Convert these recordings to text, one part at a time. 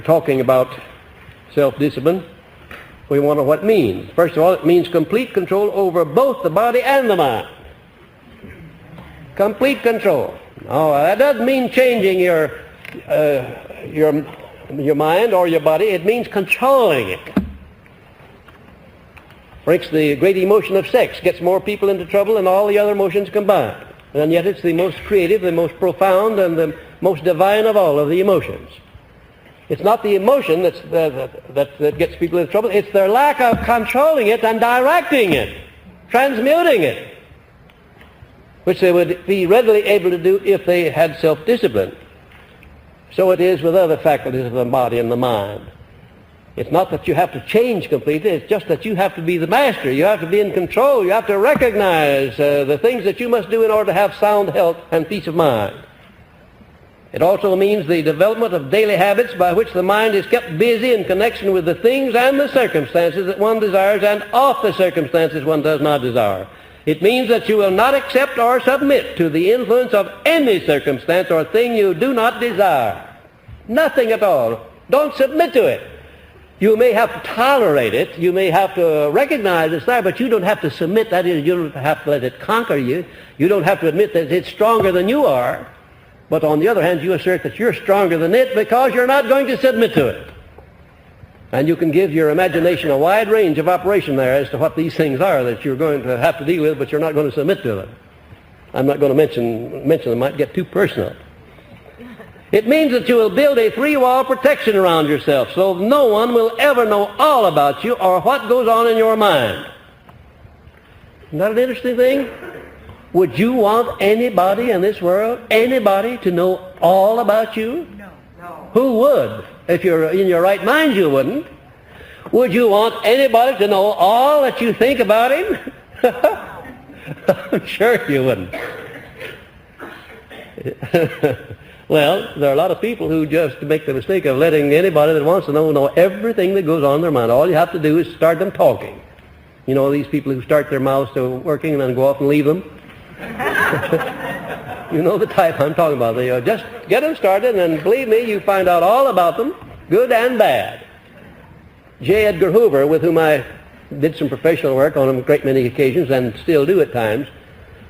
we're talking about self-discipline, we wonder what it means. First of all, it means complete control over both the body and the mind. Complete control. Now, that doesn't mean changing your mind or your body. It means controlling it. For instance, the great emotion of sex gets more people into trouble than all the other emotions combined. And yet it's the most creative, the most profound, and the most divine of all of the emotions. It's not the emotion that gets people into trouble. It's their lack of controlling it and directing it, transmuting it, which they would be readily able to do if they had self-discipline. So it is with other faculties of the body and the mind. It's not that you have to change completely. It's just that you have to be the master. You have to be in control. You have to recognize the things that you must do in order to have sound health and peace of mind. It also means the development of daily habits by which the mind is kept busy in connection with the things and the circumstances that one desires and off the circumstances one does not desire. It means that you will not accept or submit to the influence of any circumstance or thing you do not desire. Nothing at all. Don't submit to it. You may have to tolerate it. You may have to recognize it's there, but you don't have to submit. That is, you don't have to let it conquer you. You don't have to admit that it's stronger than you are. But on the other hand, you assert that you're stronger than it because you're not going to submit to it. And you can give your imagination a wide range of operation there as to what these things are that you're going to have to deal with, but you're not going to submit to them. I'm not going to mention them. It might get too personal. It means that you will build a three-wall protection around yourself so no one will ever know all about you or what goes on in your mind. Isn't that an interesting thing? Would you want anybody in this world, anybody, to know all about you? No. Who would? If you're in your right mind, you wouldn't. Would you want anybody to know all that you think about him? I'm sure you wouldn't. Well, there are a lot of people who just make the mistake of letting anybody that wants to know everything that goes on in their mind. All you have to do is start them talking. You know, these people who start their mouths to working and then go off and leave them. You know the type I'm talking about. They just get them started, and believe me, you find out all about them, good and bad. J. Edgar Hoover, with whom I did some professional work on a great many occasions and still do at times,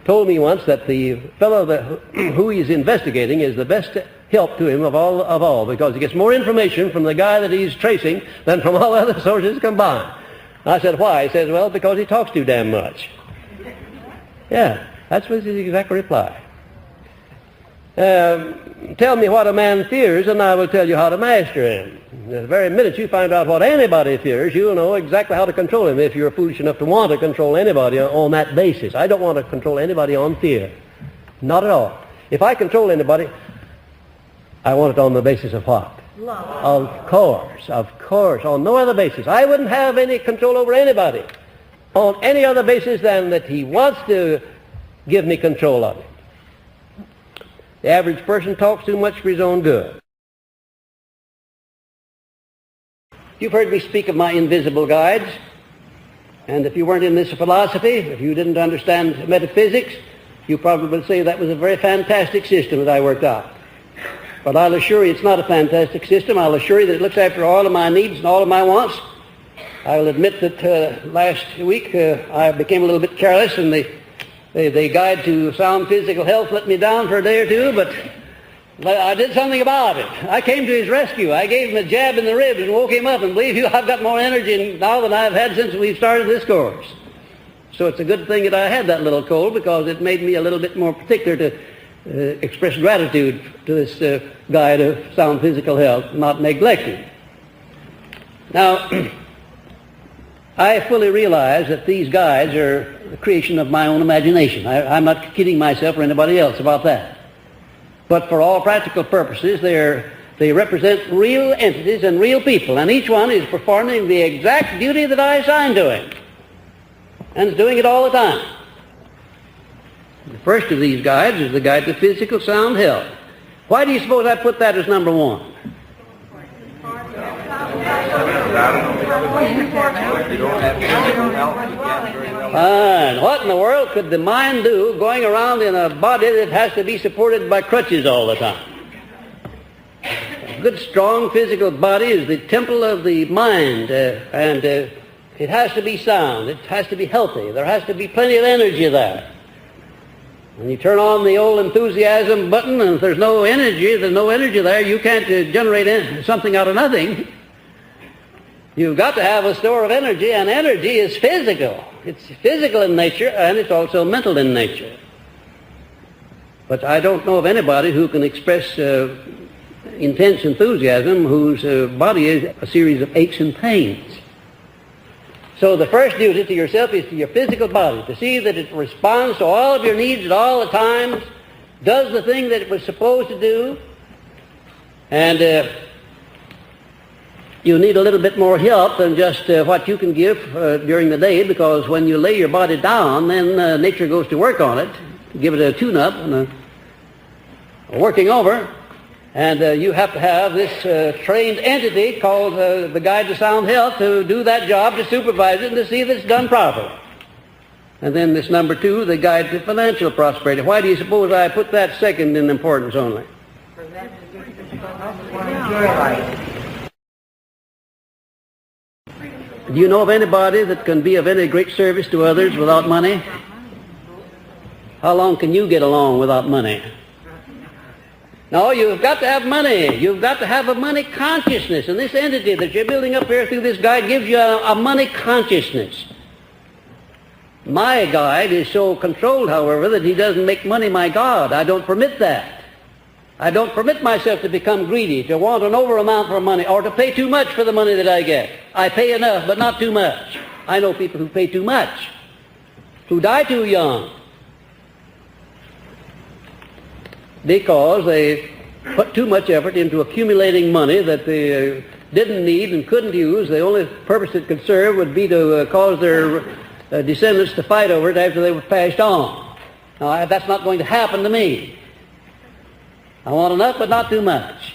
told me once that the fellow who he's investigating is the best help to him of all because he gets more information from the guy that he's tracing than from all other sources combined. I said, why? He says, well, because he talks too damn much. Yeah, that's his exact reply. Tell me what a man fears, and I will tell you how to master him. The very minute you find out what anybody fears, you'll know exactly how to control him if you're foolish enough to want to control anybody on that basis. I don't want to control anybody on fear. Not at all. If I control anybody, I want it on the basis of what? Love. Of course, on no other basis. I wouldn't have any control over anybody on any other basis than that he wants to give me control of him. The average person talks too much for his own good. You've heard me speak of my invisible guides, and if you weren't in this philosophy, if you didn't understand metaphysics, you probably would say that was a very fantastic system that I worked out. But I'll assure you it's not a fantastic system. I'll assure you that it looks after all of my needs and all of my wants. I will admit that last week I became a little bit careless, and the guide to sound physical health let me down for a day or two, but I did something about it. I came to his rescue. I gave him a jab in the ribs and woke him up, and believe you, I've got more energy now than I've had since we started this course. So it's a good thing that I had that little cold, because it made me a little bit more particular to express gratitude to this guide of sound physical health, not neglecting. Now, I fully realize that these guides are the creation of my own imagination. I'm not kidding myself or anybody else about that. But for all practical purposes, they represent real entities and real people, and each one is performing the exact duty that I assigned to him, and is doing it all the time. The first of these guides is the guide to physical sound health. Why do you suppose I put that as number one? Fine. What in the world could the mind do going around in a body that has to be supported by crutches all the time? good, strong physical body is the temple of the mind, and it has to be sound. It has to be healthy. There has to be plenty of energy there. When you turn on the old enthusiasm button, and if there's no energy there, you can't generate something out of nothing. You've got to have a store of energy, and energy is physical. It's physical in nature, and it's also mental in nature. But I don't know of anybody who can express intense enthusiasm whose body is a series of aches and pains. So the first duty to yourself is to your physical body, to see that it responds to all of your needs at all the times, does the thing that it was supposed to do, and you need a little bit more help than just what you can give during the day, because when you lay your body down, then nature goes to work on it, give it a tune-up and a working over, and you have to have this trained entity called the Guide to Sound Health to do that job, to supervise it, and to see that it's done properly. And then this number 2, the Guide to Financial Prosperity. Why do you suppose I put that second in importance only? Do you know of anybody that can be of any great service to others without money? How long can you get along without money? No, you've got to have money. You've got to have a money consciousness. And this entity that you're building up here through this guide gives you a money consciousness. My guide is so controlled, however, that he doesn't make money my God. I don't permit that. I don't permit myself to become greedy, to want an over amount for money, or to pay too much for the money that I get. I pay enough, but not too much. I know people who pay too much, who die too young, because they put too much effort into accumulating money that they didn't need and couldn't use. The only purpose it could serve would be to cause their descendants to fight over it after they were passed on. Now, that's not going to happen to me. I want enough, but not too much.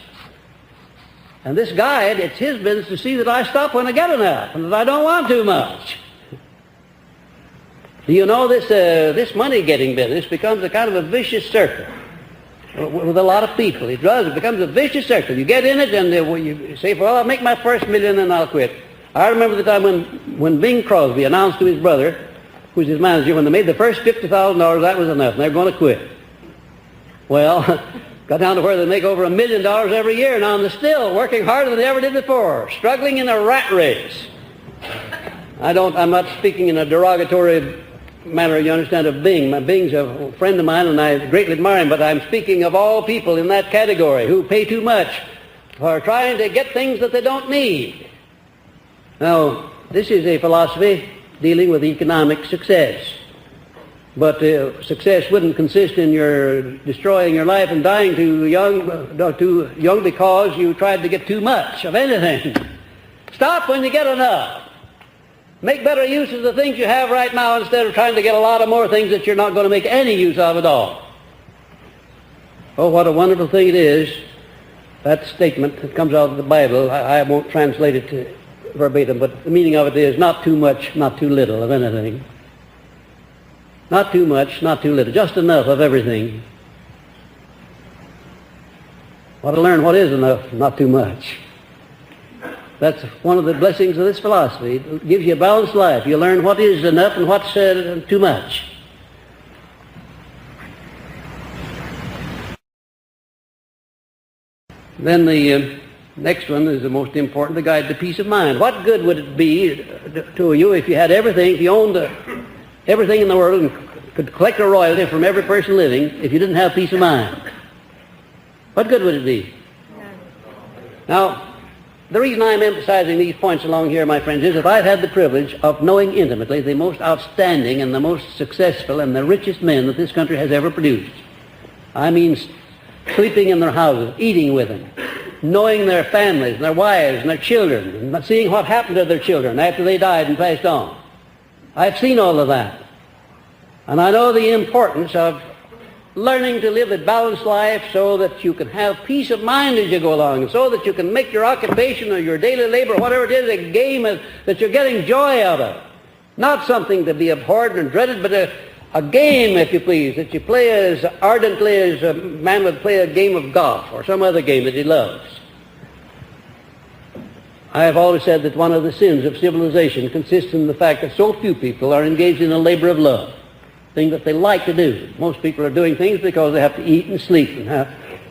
And this guide, it's his business to see that I stop when I get enough, and that I don't want too much. Do you know this money-getting business becomes a kind of a vicious circle with a lot of people. It does. It becomes a vicious circle. You get in it, and you say, well, I'll make my first million, and I'll quit. I remember the time when Bing Crosby announced to his brother, who's his manager, when they made the first $50,000, that was enough, and they're going to quit. Well, got down to where they make over $1 million every year now, and they're still working harder than they ever did before, struggling in a rat race. I'm not speaking in a derogatory manner, you understand, of Bing. Bing's a friend of mine, and I greatly admire him, but I'm speaking of all people in that category who pay too much for trying to get things that they don't need. Now, this is a philosophy dealing with economic success. But success wouldn't consist in your destroying your life and dying too young because you tried to get too much of anything. Stop when you get enough. Make better use of the things you have right now instead of trying to get a lot of more things that you're not going to make any use of at all. Oh, what a wonderful thing it is, that statement that comes out of the Bible. I won't translate it verbatim, but the meaning of it is not too much, not too little of anything. Not too much, not too little, just enough of everything. Want to learn what is enough, not too much. That's one of the blessings of this philosophy. It gives you a balanced life. You learn what is enough and what's too much. Then the next one is the most important, the guide to peace of mind. What good would it be to you if you had everything, if you owned everything in the world and could collect a royalty from every person living if you didn't have peace of mind? What good would it be? Now, the reason I'm emphasizing these points along here, my friends, is that I've had the privilege of knowing intimately the most outstanding and the most successful and the richest men that this country has ever produced. I mean, sleeping in their houses, eating with them, knowing their families and their wives and their children, and seeing what happened to their children after they died and passed on. I've seen all of that. And I know the importance of learning to live a balanced life so that you can have peace of mind as you go along, and so that you can make your occupation or your daily labor, whatever it is, a game that you're getting joy out of. Not something to be abhorred and dreaded, but a game, if you please, that you play as ardently as a man would play a game of golf or some other game that he loves. I have always said that one of the sins of civilization consists in the fact that so few people are engaged in a labor of love, things that they like to do. Most people are doing things because they have to eat and sleep and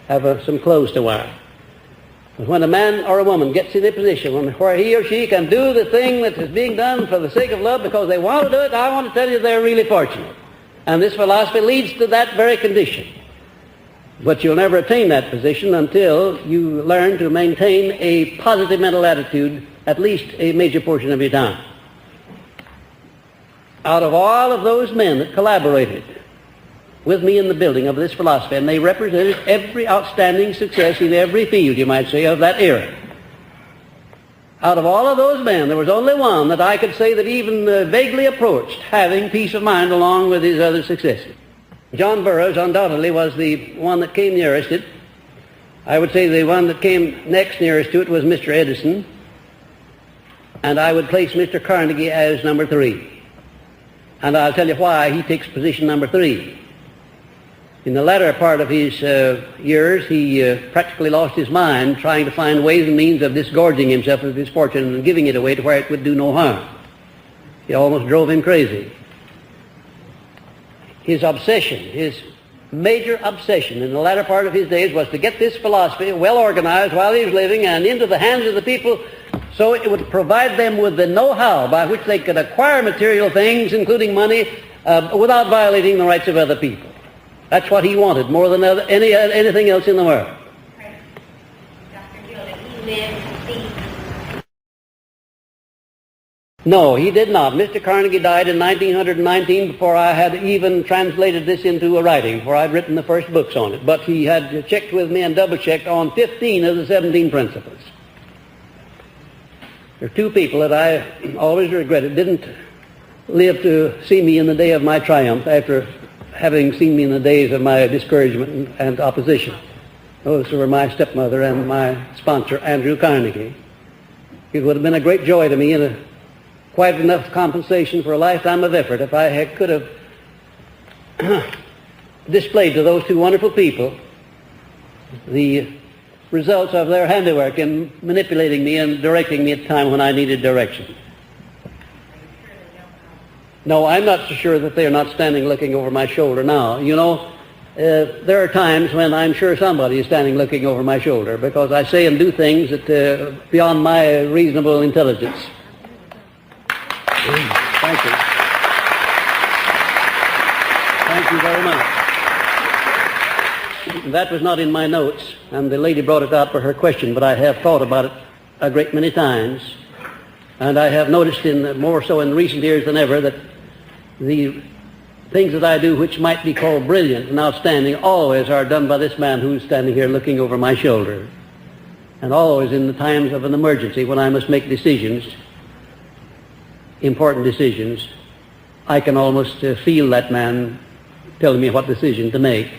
have some clothes to wear. But when a man or a woman gets in a position where he or she can do the thing that is being done for the sake of love because they want to do it, I want to tell you they're really fortunate. And this philosophy leads to that very condition. But you'll never attain that position until you learn to maintain a positive mental attitude at least a major portion of your time. Out of all of those men that collaborated with me in the building of this philosophy, and they represented every outstanding success in every field, you might say, of that era. Out of all of those men, there was only one that I could say that even vaguely approached having peace of mind along with his other successes. John Burroughs undoubtedly was the one that came nearest it. I would say the one that came next nearest to it was Mr. Edison, and I would place Mr. Carnegie as number 3. And I'll tell you why he takes position number 3. In the latter part of his years, he practically lost his mind trying to find ways and means of disgorging himself of his fortune and giving it away to where it would do no harm. It almost drove him crazy. His obsession, his major obsession in the latter part of his days was to get this philosophy well organized while he was living and into the hands of the people so it would provide them with the know-how by which they could acquire material things, including money, without violating the rights of other people. That's what he wanted more than anything else in the world. Right. Dr. Gill, did he live to see? No, he did not. Mr. Carnegie died in 1919 before I had even translated this into a writing, before I'd written the first books on it. But he had checked with me and double-checked on 15 of the 17 principles. There are two people that I always regretted didn't live to see me in the day of my triumph after having seen me in the days of my discouragement and opposition. Those were my stepmother and my sponsor, Andrew Carnegie. It would have been a great joy to me and quite enough compensation for a lifetime of effort if I could have displayed to those two wonderful people the results of their handiwork in manipulating me and directing me at the time when I needed direction. No, I'm not so sure that they're not standing looking over my shoulder now. You know, there are times when I'm sure somebody is standing looking over my shoulder because I say and do things that beyond my reasonable intelligence. Thank you. Thank you very much. That was not in my notes, and the lady brought it out for her question, but I have thought about it a great many times, and I have noticed more so in recent years than ever that the things that I do which might be called brilliant and outstanding always are done by this man who's standing here looking over my shoulder, and always in the times of an emergency when I must make decisions, important decisions, I can almost feel that man telling me what decision to make.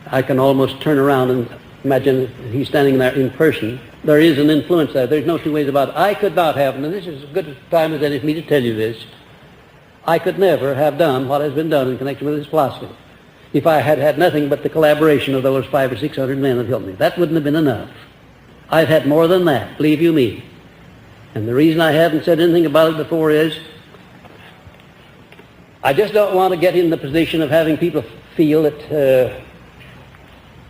I can almost turn around and imagine he's standing there in person. There is an influence there. There's no two ways about it. I could not have, and this is as good a time as any for me to tell you this, I could never have done what has been done in connection with this philosophy if I had had nothing but the collaboration of those 500 or 600 men that helped me. That wouldn't have been enough. I've had more than that, believe you me. And the reason I haven't said anything about it before is I just don't want to get in the position of having people feel that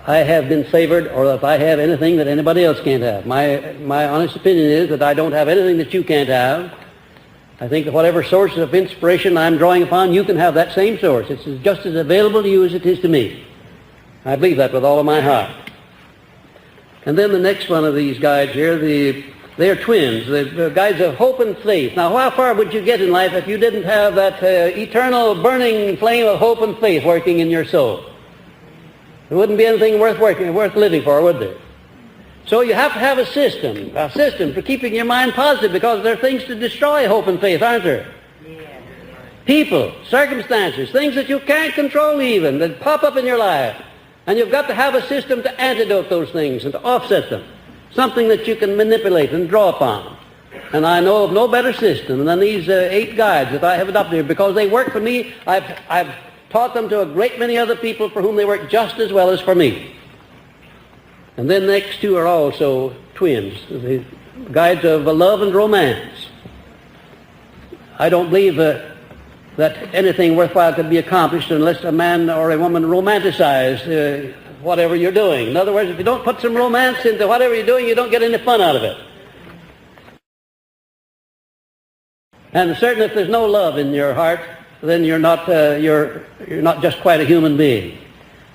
I have been favored or that I have anything that anybody else can't have. My honest opinion is that I don't have anything that you can't have. I think that whatever source of inspiration I'm drawing upon, you can have that same source. It's just as available to you as it is to me. I believe that with all of my heart. And then the next one of these guides here, they're twins, the guides of hope and faith. Now, how far would you get in life if you didn't have that eternal burning flame of hope and faith working in your soul? There wouldn't be anything worth living for, would there? So you have to have a system for keeping your mind positive because there are things to destroy hope and faith, aren't there? Yeah. People, circumstances, things that you can't control even, that pop up in your life. And you've got to have a system to antidote those things and to offset them. Something that you can manipulate and draw upon. And I know of no better system than these 8 guides that I have adopted here because they work for me. I've taught them to a great many other people for whom they work just as well as for me. And then the next 2 are also twins. guides of love and romance. I don't believe that anything worthwhile could be accomplished unless a man or a woman romanticize whatever you're doing. In other words, if you don't put some romance into whatever you're doing, you don't get any fun out of it. And certainly if there's no love in your heart, then you're not just quite a human being.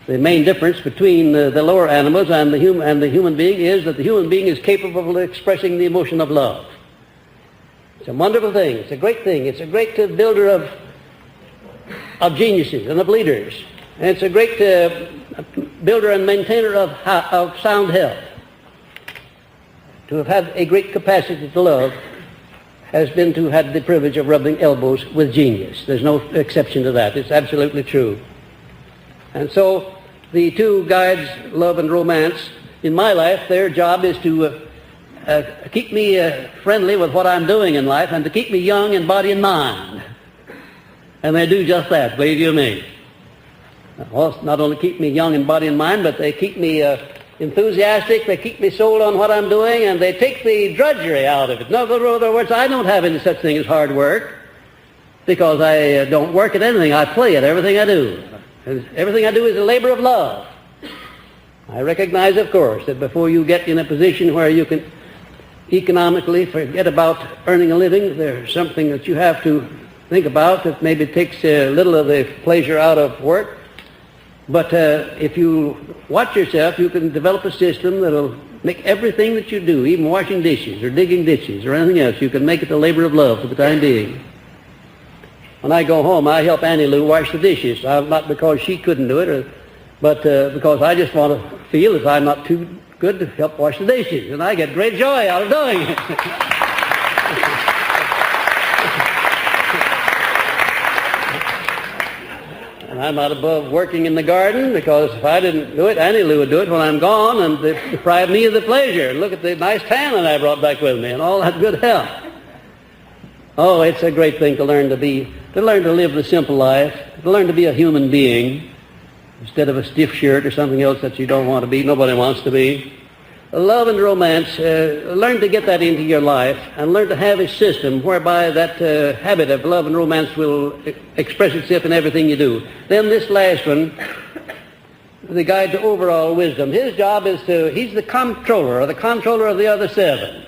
The main difference between the lower animals and the human being is that the human being is capable of expressing the emotion of love. It's a wonderful thing. It's a great thing. It's a great builder of geniuses and of leaders. And it's a great builder and maintainer of sound health. To have had a great capacity to love has been to have the privilege of rubbing elbows with genius. There's no exception to that. It's absolutely true. And so the two guides, love and romance, in my life, their job is to keep me friendly with what I'm doing in life and to keep me young in body and mind. And they do just that, believe you me. Well, not only keep me young in body and mind, but they keep me enthusiastic, they keep me sold on what I'm doing, and they take the drudgery out of it. In other words, I don't have any such thing as hard work, because I don't work at anything. I play at everything I do. And everything I do is a labor of love. I recognize, of course, that before you get in a position where you can economically forget about earning a living, there's something that you have to think about that maybe takes a little of the pleasure out of work. But if you watch yourself, you can develop a system that will make everything that you do, even washing dishes or digging ditches or anything else, you can make it a labor of love for the time being. When I go home, I help Annie Lou wash the dishes. Not because she couldn't do it, but because I just want to feel that I'm not too good to help wash the dishes. And I get great joy out of doing it. And I'm not above working in the garden, because if I didn't do it, Annie Lou would do it when I'm gone and deprive me of the pleasure. And look at the nice tan that I brought back with me and all that good health. Oh, it's a great thing to learn to live the simple life, to learn to be a human being instead of a stiff shirt or something else that you don't want to be, nobody wants to be. Love and romance, learn to get that into your life and learn to have a system whereby that habit of love and romance will express itself in everything you do. Then this last one, the guide to overall wisdom, his job is he's the controller of the other seven.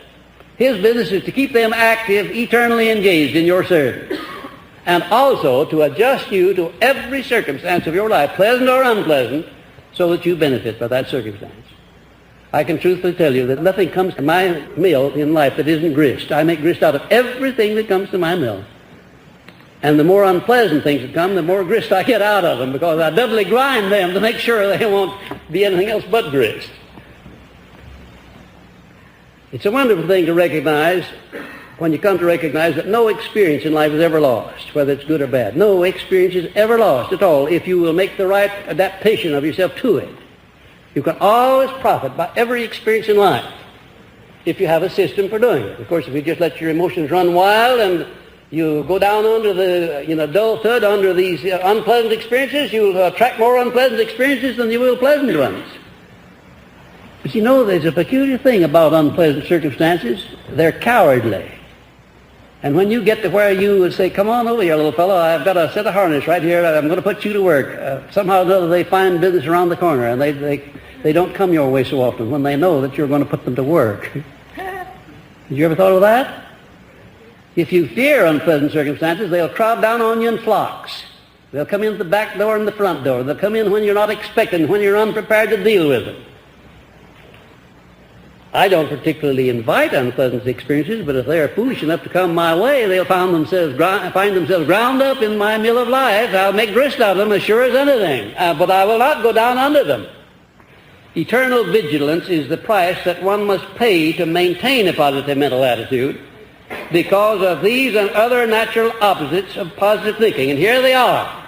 His business is to keep them active, eternally engaged in your service, and also to adjust you to every circumstance of your life, pleasant or unpleasant, so that you benefit by that circumstance. I can truthfully tell you that nothing comes to my mill in life that isn't grist. I make grist out of everything that comes to my mill. And the more unpleasant things that come, the more grist I get out of them, because I doubly grind them to make sure they won't be anything else but grist. It's a wonderful thing to recognize, when you come to recognize that no experience in life is ever lost, whether it's good or bad. No experience is ever lost at all if you will make the right adaptation of yourself to it. You can always profit by every experience in life if you have a system for doing it. Of course, if you just let your emotions run wild and you go down under the dull thud under these unpleasant experiences, you'll attract more unpleasant experiences than you will pleasant ones. But you know, there's a peculiar thing about unpleasant circumstances. They're cowardly. And when you get to where you would say, come on over here, little fellow, I've got a set of harness right here, I'm going to put you to work. Somehow or another they find business around the corner, and they don't come your way so often when they know that you're going to put them to work. Have you ever thought of that? If you fear unpleasant circumstances, they'll crowd down on you in flocks. They'll come in the back door and the front door. They'll come in when you're not expecting, when you're unprepared to deal with them. I don't particularly invite unpleasant experiences, but if they are foolish enough to come my way, they'll find themselves ground up in my mill of life. I'll make grist out of them as sure as anything, but I will not go down under them. Eternal vigilance is the price that one must pay to maintain a positive mental attitude, because of these and other natural opposites of positive thinking. And here they are.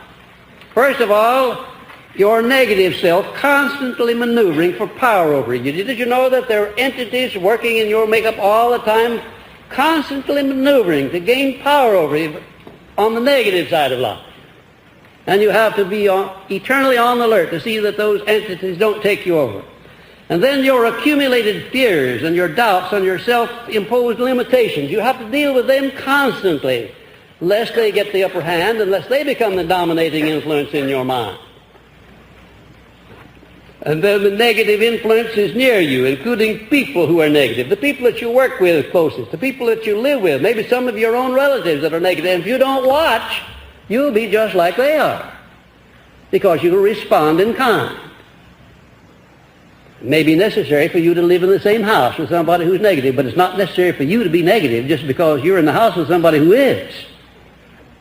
First of all, your negative self constantly maneuvering for power over you. Did you know that there are entities working in your makeup all the time, constantly maneuvering to gain power over you on the negative side of life? And you have to be eternally on the alert to see that those entities don't take you over. And then your accumulated fears and your doubts and your self-imposed limitations, you have to deal with them constantly, lest they get the upper hand and lest they become the dominating influence in your mind. And then the negative influences near you, including people who are negative, the people that you work with closest, the people that you live with, maybe some of your own relatives that are negative. And if you don't watch, you'll be just like they are, because you will respond in kind. It may be necessary for you to live in the same house with somebody who's negative, but it's not necessary for you to be negative just because you're in the house with somebody who is.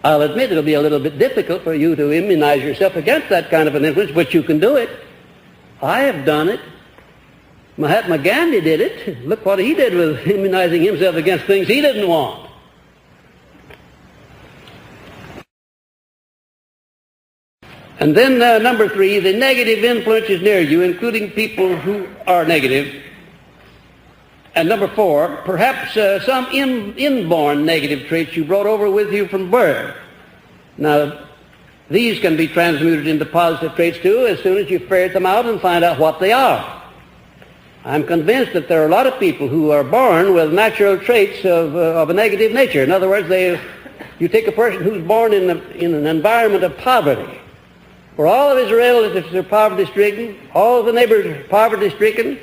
I'll admit it'll be a little bit difficult for you to immunize yourself against that kind of an influence, but you can do it. I have done it. Mahatma Gandhi did it. Look what he did with immunizing himself against things he didn't want. And then number 3, the negative influences near you, including people who are negative. And number 4, perhaps some inborn negative traits you brought over with you from birth. Now, these can be transmuted into positive traits too as soon as you ferret them out and find out what they are. I'm convinced that there are a lot of people who are born with natural traits of a negative nature. In other words, you take a person who's born in an environment of poverty, where all of his relatives are poverty-stricken, all of the neighbors are poverty-stricken.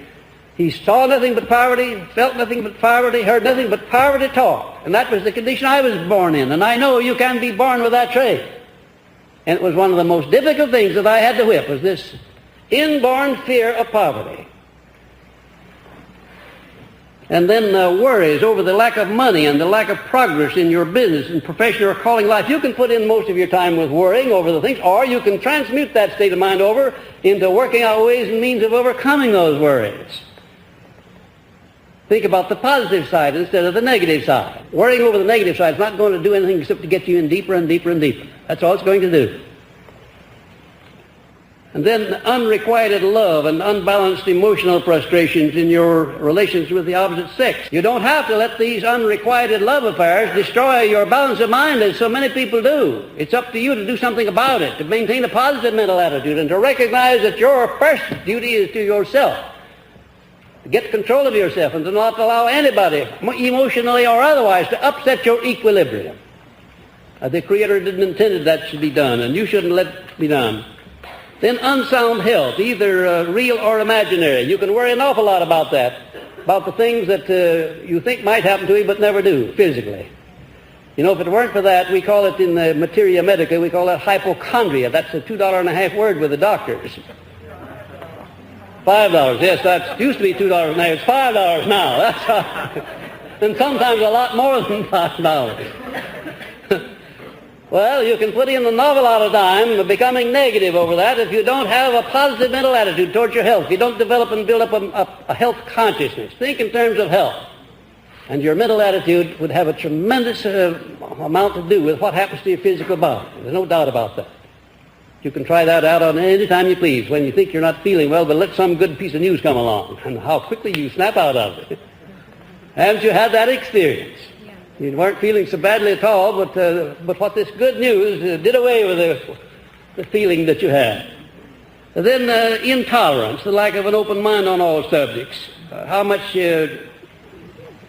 He saw nothing but poverty, felt nothing but poverty, heard nothing but poverty talk. And that was the condition I was born in. And I know you can be born with that trait. And it was one of the most difficult things that I had to whip, was this inborn fear of poverty. And then worries over the lack of money and the lack of progress in your business and profession or calling life. You can put in most of your time with worrying over the things, or you can transmute that state of mind over into working out ways and means of overcoming those worries. Think about the positive side instead of the negative side. Worrying over the negative side is not going to do anything except to get you in deeper and deeper and deeper. That's all it's going to do. And then unrequited love and unbalanced emotional frustrations in your relations with the opposite sex. You don't have to let these unrequited love affairs destroy your balance of mind as so many people do. It's up to you to do something about it, to maintain a positive mental attitude and to recognize that your first duty is to yourself. To get control of yourself and to not allow anybody, emotionally or otherwise, to upset your equilibrium. The Creator didn't intend that should be done, and you shouldn't let it be done. Then unsound health, either real or imaginary. You can worry an awful lot about that, about the things that you think might happen to you but never do, physically. You know, if it weren't for that, we call it in the materia medica, we call that hypochondria. That's a $2.50 word with the doctors. $5, yes, that used to be $2.50. It's $5 now. That's and sometimes a lot more than $5. Well, you can put in an awful lot of time becoming negative over that if you don't have a positive mental attitude towards your health. If you don't develop and build up a health consciousness. Think in terms of health. And your mental attitude would have a tremendous amount to do with what happens to your physical body. There's no doubt about that. You can try that out on any time you please when you think you're not feeling well, but let some good piece of news come along and how quickly you snap out of it. Haven't you had that experience? You weren't feeling so badly at all, but what this good news did away with the feeling that you had. And then intolerance, the lack of an open mind on all subjects. How much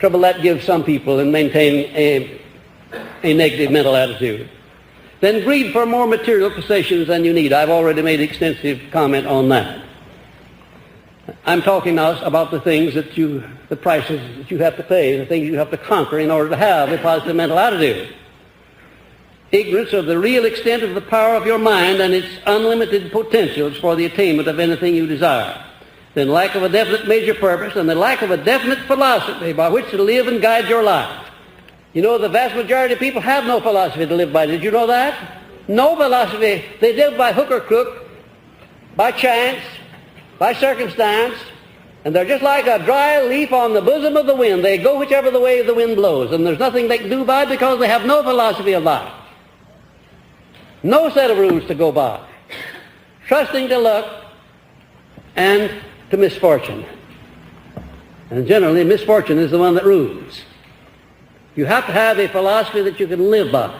trouble that gives some people in maintaining a negative mental attitude. Then greed for more material possessions than you need. I've already made extensive comment on that. I'm talking now about the things that the prices that you have to pay, the things you have to conquer in order to have a positive mental attitude. Ignorance of the real extent of the power of your mind and its unlimited potentials for the attainment of anything you desire. Then lack of a definite major purpose and the lack of a definite philosophy by which to live and guide your life. You know, the vast majority of people have no philosophy to live by. Did you know that? No philosophy. They live by hook or crook, by chance, by circumstance, and they're just like a dry leaf on the bosom of the wind. They go whichever the way the wind blows, and there's nothing they can do by it because they have no philosophy of life. No set of rules to go by. Trusting to luck and to misfortune. And generally, misfortune is the one that rules. You have to have a philosophy that you can live by.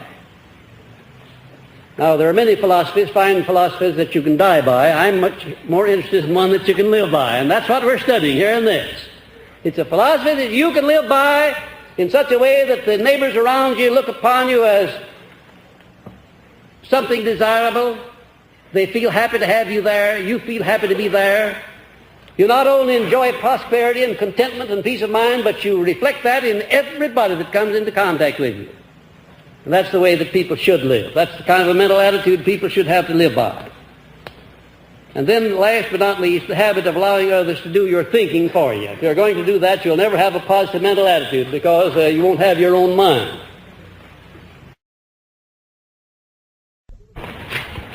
Now, there are many philosophies, fine philosophies that you can die by. I'm much more interested in one that you can live by, and that's what we're studying here in this. It's a philosophy that you can live by in such a way that the neighbors around you look upon you as something desirable. They feel happy to have you there. You feel happy to be there. You not only enjoy prosperity and contentment and peace of mind, but you reflect that in everybody that comes into contact with you. And that's the way that people should live. That's the kind of a mental attitude people should have to live by. And then, last but not least, the habit of allowing others to do your thinking for you. If you're going to do that, you'll never have a positive mental attitude because you won't have your own mind.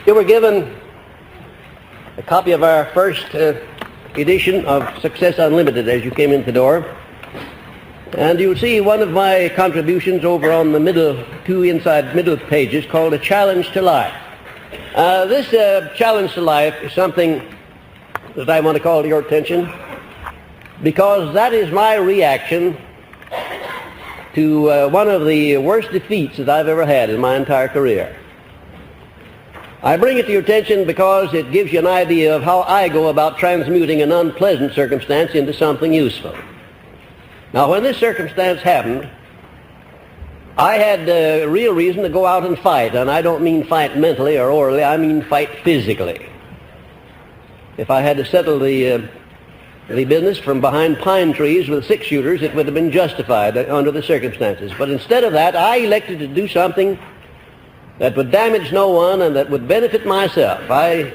You were given a copy of our first edition of Success Unlimited as you came in the door. And you'll see one of my contributions over on the middle pages called A Challenge to Life. This challenge to life is something that I want to call to your attention because that is my reaction to one of the worst defeats that I've ever had in my entire career. I bring it to your attention because it gives you an idea of how I go about transmuting an unpleasant circumstance into something useful. Now, when this circumstance happened, I had real reason to go out and fight, and I don't mean fight mentally or orally, I mean fight physically. If I had to settle the business from behind pine trees with six-shooters, it would have been justified under the circumstances. But instead of that, I elected to do something that would damage no one and that would benefit myself. I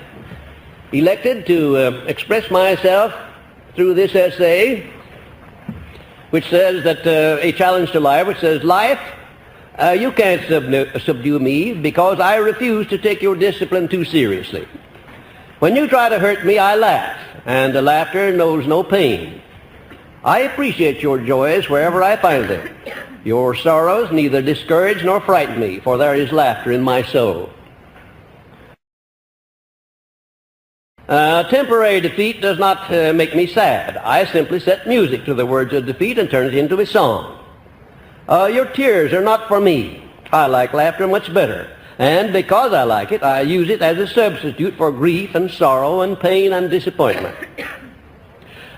elected to express myself through this essay, which says that a challenge to life, which says, life, you can't subdue me because I refuse to take your discipline too seriously. When you try to hurt me, I laugh, and the laughter knows no pain. I appreciate your joys wherever I find them. Your sorrows neither discourage nor frighten me, for there is laughter in my soul. Temporary defeat does not make me sad. I simply set music to the words of defeat and turn it into a song. Your tears are not for me. I like laughter much better. And because I like it, I use it as a substitute for grief and sorrow and pain and disappointment.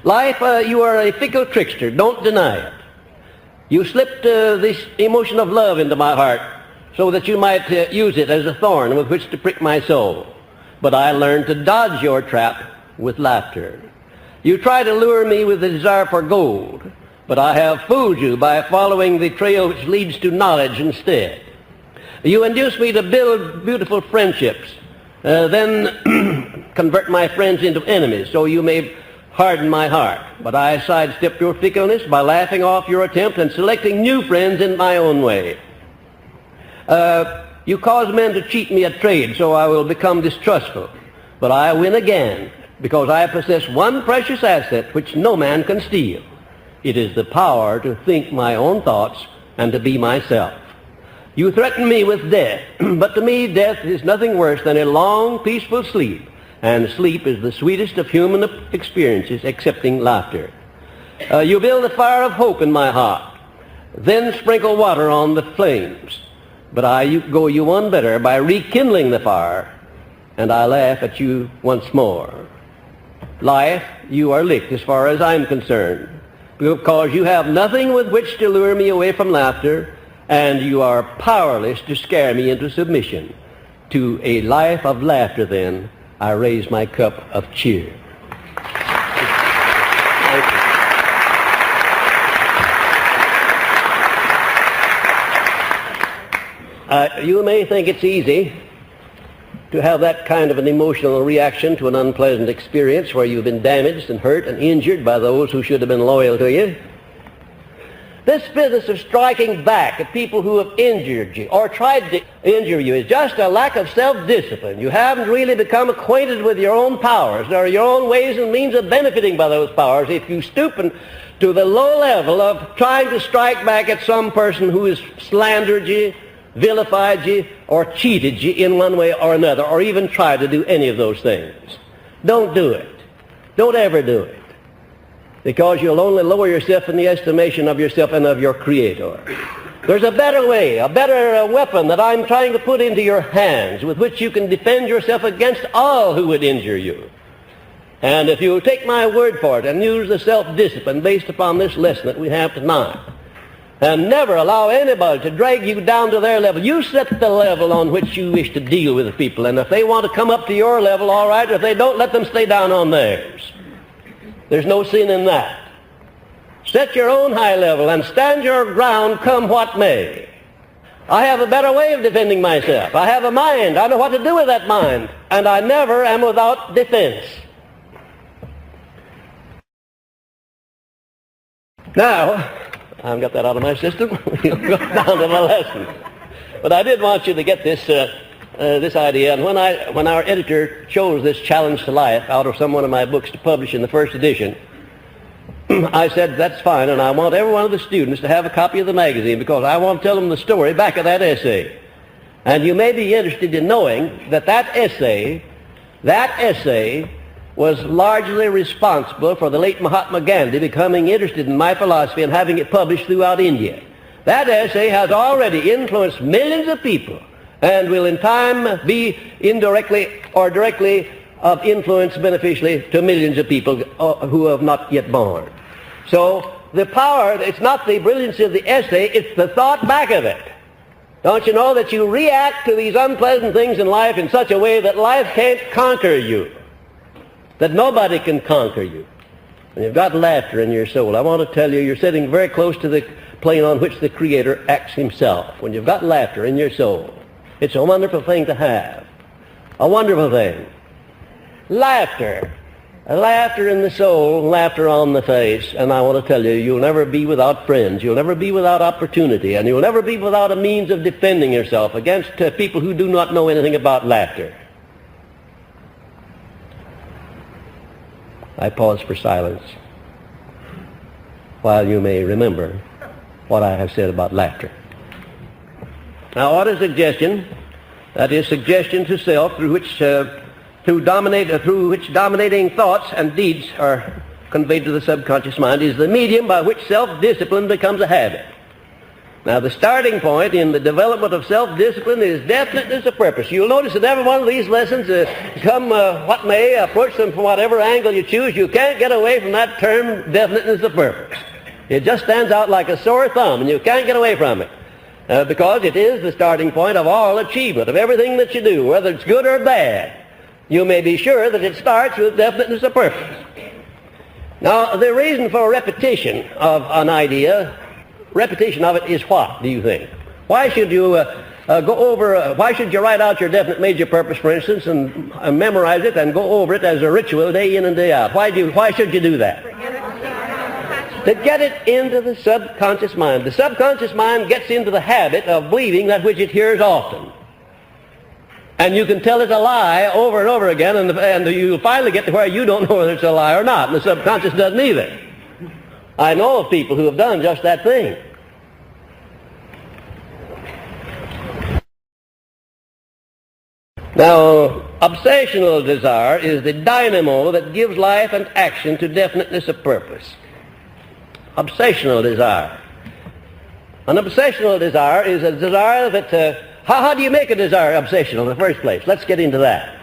Life, you are a fickle trickster. Don't deny it. You slipped this emotion of love into my heart so that you might use it as a thorn with which to prick my soul. But I learned to dodge your trap with laughter. You try to lure me with the desire for gold, but I have fooled you by following the trail which leads to knowledge instead. You induce me to build beautiful friendships, then convert my friends into enemies so you may harden my heart. But I sidestep your fickleness by laughing off your attempt and selecting new friends in my own way. You cause men to cheat me at trade, so I will become distrustful. But I win again, because I possess one precious asset which no man can steal. It is the power to think my own thoughts and to be myself. You threaten me with death, but to me death is nothing worse than a long, peaceful sleep. And sleep is the sweetest of human experiences, excepting laughter. You build a fire of hope in my heart, then sprinkle water on the flames. But I go you one better by rekindling the fire, and I laugh at you once more. Life, you are licked as far as I'm concerned, because you have nothing with which to lure me away from laughter, and you are powerless to scare me into submission. To a life of laughter, then, I raise my cup of cheer. You may think it's easy to have that kind of an emotional reaction to an unpleasant experience where you've been damaged and hurt and injured by those who should have been loyal to you. This business of striking back at people who have injured you or tried to injure you is just a lack of self-discipline. You haven't really become acquainted with your own powers or your own ways and means of benefiting by those powers if you stoop to the low level of trying to strike back at some person who has slandered you, vilified you, or cheated you in one way or another, or even tried to do any of those things. Don't do it. Don't ever do it. Because you'll only lower yourself in the estimation of yourself and of your Creator. There's a better way, a better weapon that I'm trying to put into your hands with which you can defend yourself against all who would injure you. And if you will take my word for it and use the self-discipline based upon this lesson that we have tonight, and never allow anybody to drag you down to their level. You set the level on which you wish to deal with the people, and if they want to come up to your level, all right. If they don't, let them stay down on theirs. There's no sin in that. Set your own high level and stand your ground come what may. I have a better way of defending myself. I have a mind. I know what to do with that mind, and I never am without defense. Now, I've got that out of my system. We'll go down to my lesson. But I did want you to get this idea. And when our editor chose this challenge to life out of some one of my books to publish in the first edition, I said, that's fine, and I want every one of the students to have a copy of the magazine because I want to tell them the story back of that essay. And you may be interested in knowing that that essay was largely responsible for the late Mahatma Gandhi becoming interested in my philosophy and having it published throughout India. That essay has already influenced millions of people and will in time be indirectly or directly of influence beneficially to millions of people who have not yet born. So the power, it's not the brilliancy of the essay, it's the thought back of it. Don't you know that you react to these unpleasant things in life in such a way that life can't conquer you? That nobody can conquer you. And you've got laughter in your soul. I want to tell you, you're sitting very close to the plane on which the Creator acts himself. When you've got laughter in your soul, it's a wonderful thing to have. A wonderful thing. Laughter. Laughter in the soul, laughter on the face. And I want to tell you, you'll never be without friends. You'll never be without opportunity. And you'll never be without a means of defending yourself against people who do not know anything about laughter. I pause for silence while you may remember what I have said about laughter. Now, what is suggestion? That is suggestion to self through which dominating thoughts and deeds are conveyed to the subconscious mind is the medium by which self-discipline becomes a habit. Now, the starting point in the development of self-discipline is definiteness of purpose. You'll notice that every one of these lessons, come what may, approach them from whatever angle you choose, you can't get away from that term, definiteness of purpose. It just stands out like a sore thumb, and you can't get away from it. Because it is the starting point of all achievement, of everything that you do, whether it's good or bad. You may be sure that it starts with definiteness of purpose. Now, the reason for repetition of an idea, repetition of it is what, do you think? Why should you why should you write out your definite major purpose, for instance, and memorize it and go over it as a ritual day in and day out? Why should you do that? To get it into the subconscious mind. The subconscious mind gets into the habit of believing that which it hears often. And you can tell it a lie over and over again, and you'll finally get to where you don't know whether it's a lie or not, and the subconscious doesn't either. I know of people who have done just that thing. Now, obsessional desire is the dynamo that gives life and action to definiteness of purpose. Obsessional desire. An obsessional desire is a desire that... How do you make a desire obsessional in the first place? Let's get into that.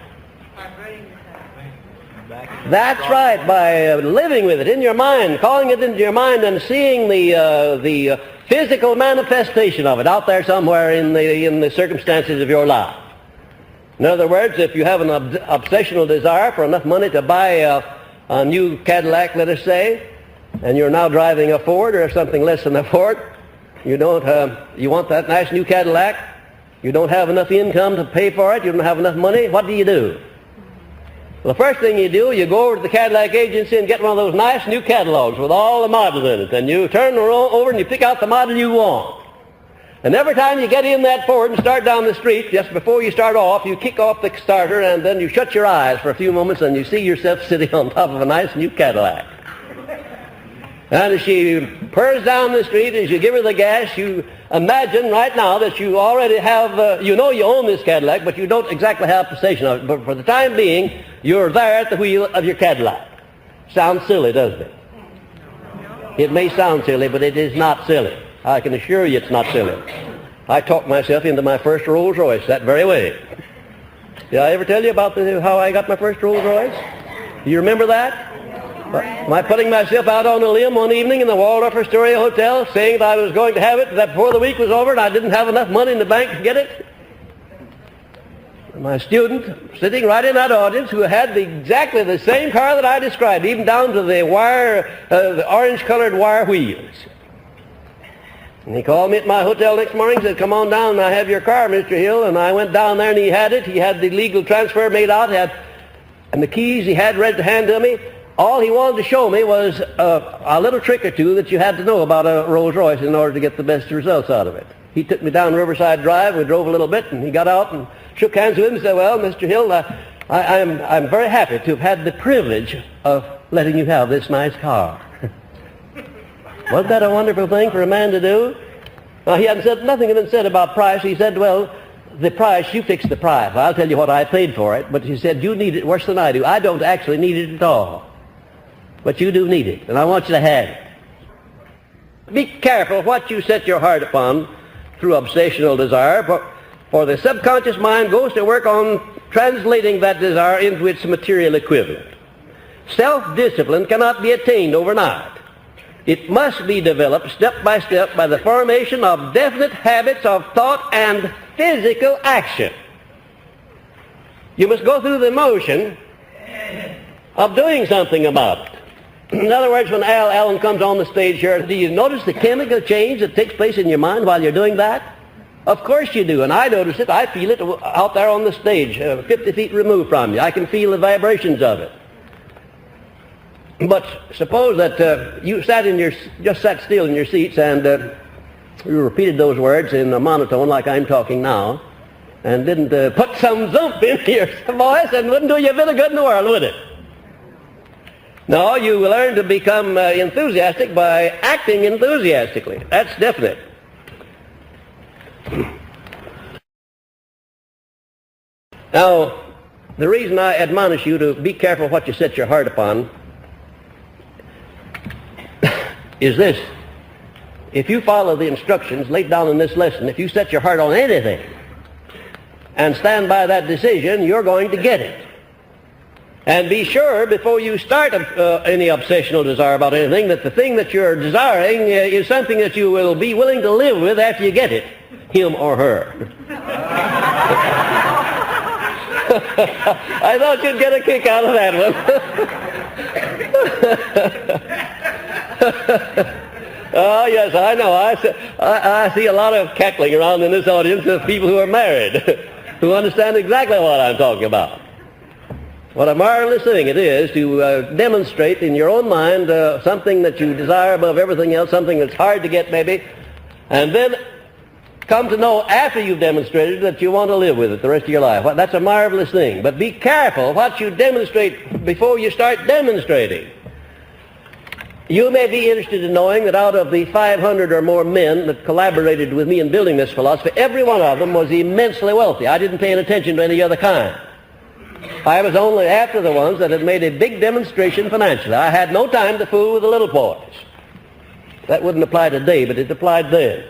That's right, by living with it in your mind, calling it into your mind and seeing the physical manifestation of it out there somewhere in the circumstances of your life. In other words, if you have an obsessional desire for enough money to buy a new Cadillac, let us say, and you're now driving a Ford or something less than a Ford, you want that nice new Cadillac, you don't have enough income to pay for it, you don't have enough money, what do? Well, the first thing you do, you go over to the Cadillac agency and get one of those nice new catalogs with all the models in it, and you turn over and you pick out the model you want. And every time you get in that Ford and start down the street, just before you start off, you kick off the starter and then you shut your eyes for a few moments and you see yourself sitting on top of a nice new Cadillac. And as she purrs down the street, as you give her the gas, you imagine right now that you already have, you know you own this Cadillac, but you don't exactly have possession of it. But for the time being, you're there at the wheel of your Cadillac. Sounds silly, doesn't it? It may sound silly, but it is not silly. I can assure you it's not silly. I talked myself into my first Rolls Royce that very way. Did I ever tell you about how I got my first Rolls Royce? Do you remember that? My putting myself out on a limb one evening in the Waldorf Astoria Hotel, saying that I was going to have it, that before the week was over and I didn't have enough money in the bank to get it. My student sitting right in that audience who had exactly the same car that I described, even down to the the orange-colored wire wheels. And he called me at my hotel next morning and said, "Come on down and I have your car, Mr. Hill." And I went down there and he had it. He had the legal transfer made out, and the keys he had ready to hand to me. All he wanted to show me was a little trick or two that you had to know about a Rolls Royce in order to get the best results out of it. He took me down Riverside Drive. We drove a little bit, and he got out and shook hands with him and said, "Well, Mr. Hill, I'm very happy to have had the privilege of letting you have this nice car." Wasn't that a wonderful thing for a man to do? Now, he hadn't said, nothing had been said about price. He said, "Well, the price, you fix the price. I'll tell you what I paid for it." But he said, "You need it worse than I do. I don't actually need it at all. But you do need it, and I want you to have it." Be careful what you set your heart upon through obsessional desire, for the subconscious mind goes to work on translating that desire into its material equivalent. Self-discipline cannot be attained overnight. It must be developed step by step by the formation of definite habits of thought and physical action. You must go through the motion of doing something about it. In other words, when Al Allen comes on the stage here, do you notice the chemical change that takes place in your mind while you're doing that? Of course you do, and I notice it. I feel it out there on the stage, 50 feet removed from you. I can feel the vibrations of it. But suppose that you just sat still in your seats and you repeated those words in a monotone like I'm talking now, and didn't put some zump in your voice, and wouldn't do you a bit of good in the world, would it? No, you learn to become enthusiastic by acting enthusiastically. That's definite. Now, the reason I admonish you to be careful what you set your heart upon is this. If you follow the instructions laid down in this lesson, if you set your heart on anything and stand by that decision, you're going to get it. And be sure before you start any obsessional desire about anything that the thing that you're desiring is something that you will be willing to live with after you get it, him or her. I thought you'd get a kick out of that one. Oh, yes, I know. I see a lot of cackling around in this audience of people who are married, who understand exactly what I'm talking about. What a marvelous thing it is to demonstrate in your own mind something that you desire above everything else, something that's hard to get maybe, and then come to know after you've demonstrated that you want to live with it the rest of your life. Well, that's a marvelous thing. But be careful what you demonstrate before you start demonstrating. You may be interested in knowing that out of the 500 or more men that collaborated with me in building this philosophy, every one of them was immensely wealthy. I didn't pay any attention to any other kind. I was only after the ones that had made a big demonstration financially. I had no time to fool with the little boys. That wouldn't apply today, but it applied then.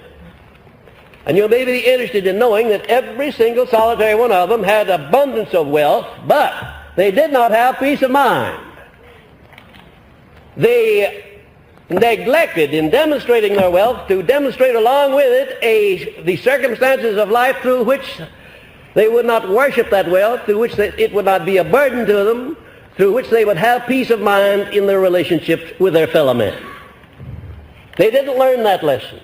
And you may be interested in knowing that every single solitary one of them had abundance of wealth, but they did not have peace of mind. They neglected in demonstrating their wealth to demonstrate along with it the circumstances of life through which they would not worship that wealth, through which it would not be a burden to them, through which they would have peace of mind in their relationships with their fellow men. They didn't learn that lesson.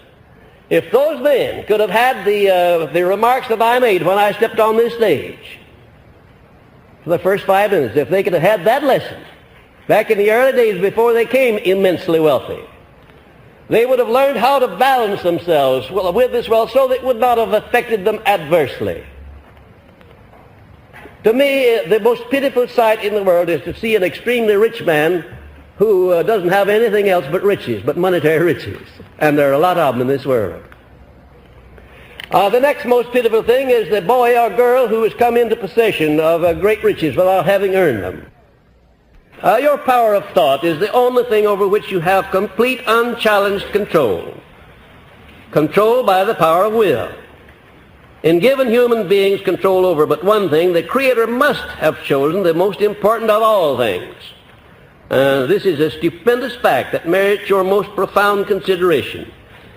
If those men could have had the remarks that I made when I stepped on this stage for the first 5 minutes, if they could have had that lesson back in the early days before they came immensely wealthy, they would have learned how to balance themselves with this wealth so that it would not have affected them adversely. To me, the most pitiful sight in the world is to see an extremely rich man who doesn't have anything else but riches, but monetary riches. And there are a lot of them in this world. The next most pitiful thing is the boy or girl who has come into possession of great riches without having earned them. Your power of thought is the only thing over which you have complete, unchallenged control. controlled by the power of will. In giving human beings control over but one thing, the Creator must have chosen the most important of all things. This is a stupendous fact that merits your most profound consideration.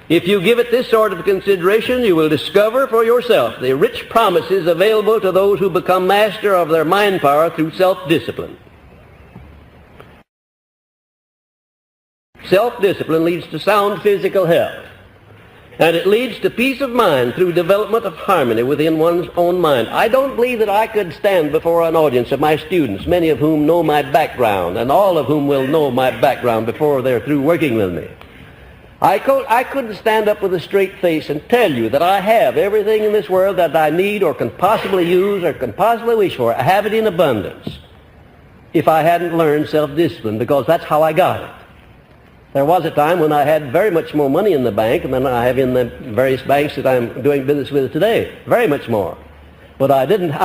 If you give it this sort of consideration, you will discover for yourself the rich promises available to those who become master of their mind power through self-discipline. Self-discipline leads to sound physical health. And it leads to peace of mind through development of harmony within one's own mind. I don't believe that I could stand before an audience of my students, many of whom know my background, and all of whom will know my background before they're through working with me. I couldn't stand up with a straight face and tell you that I have everything in this world that I need or can possibly use or can possibly wish for. I have it in abundance if I hadn't learned self-discipline, because that's how I got it. There was a time when I had very much more money in the bank than I have in the various banks that I'm doing business with today. Very much more. But I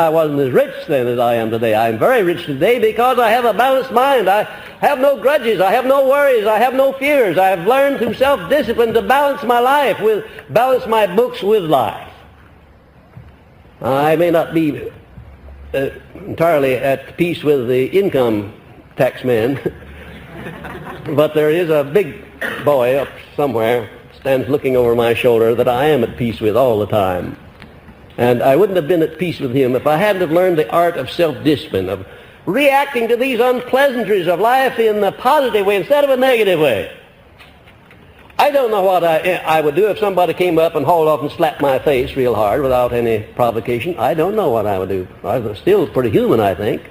wasn't as rich then as I am today. I am very rich today because I have a balanced mind. I have no grudges. I have no worries. I have no fears. I have learned through self-discipline to balance my life, balance my books with life. I may not be entirely at peace with the income tax men, but there is a big boy up somewhere stands looking over my shoulder that I am at peace with all the time. And I wouldn't have been at peace with him if I hadn't have learned the art of self-discipline, of reacting to these unpleasantries of life in a positive way instead of a negative way. I don't know what I would do if somebody came up and hauled off and slapped my face real hard without any provocation. I don't know what I would do. I was still pretty human, I think.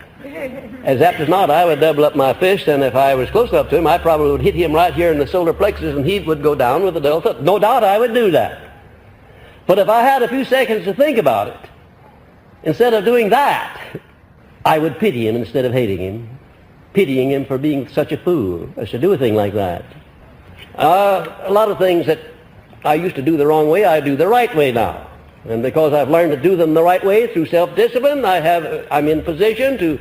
As apt as not, I would double up my fist, and if I was close enough to him, I probably would hit him right here in the solar plexus, and he would go down with a dull thud. No doubt I would do that. But if I had a few seconds to think about it, instead of doing that, I would pity him instead of hating him, pitying him for being such a fool as to do a thing like that. A lot of things that I used to do the wrong way, I do the right way now. And because I've learned to do them the right way through self-discipline, I'm in position to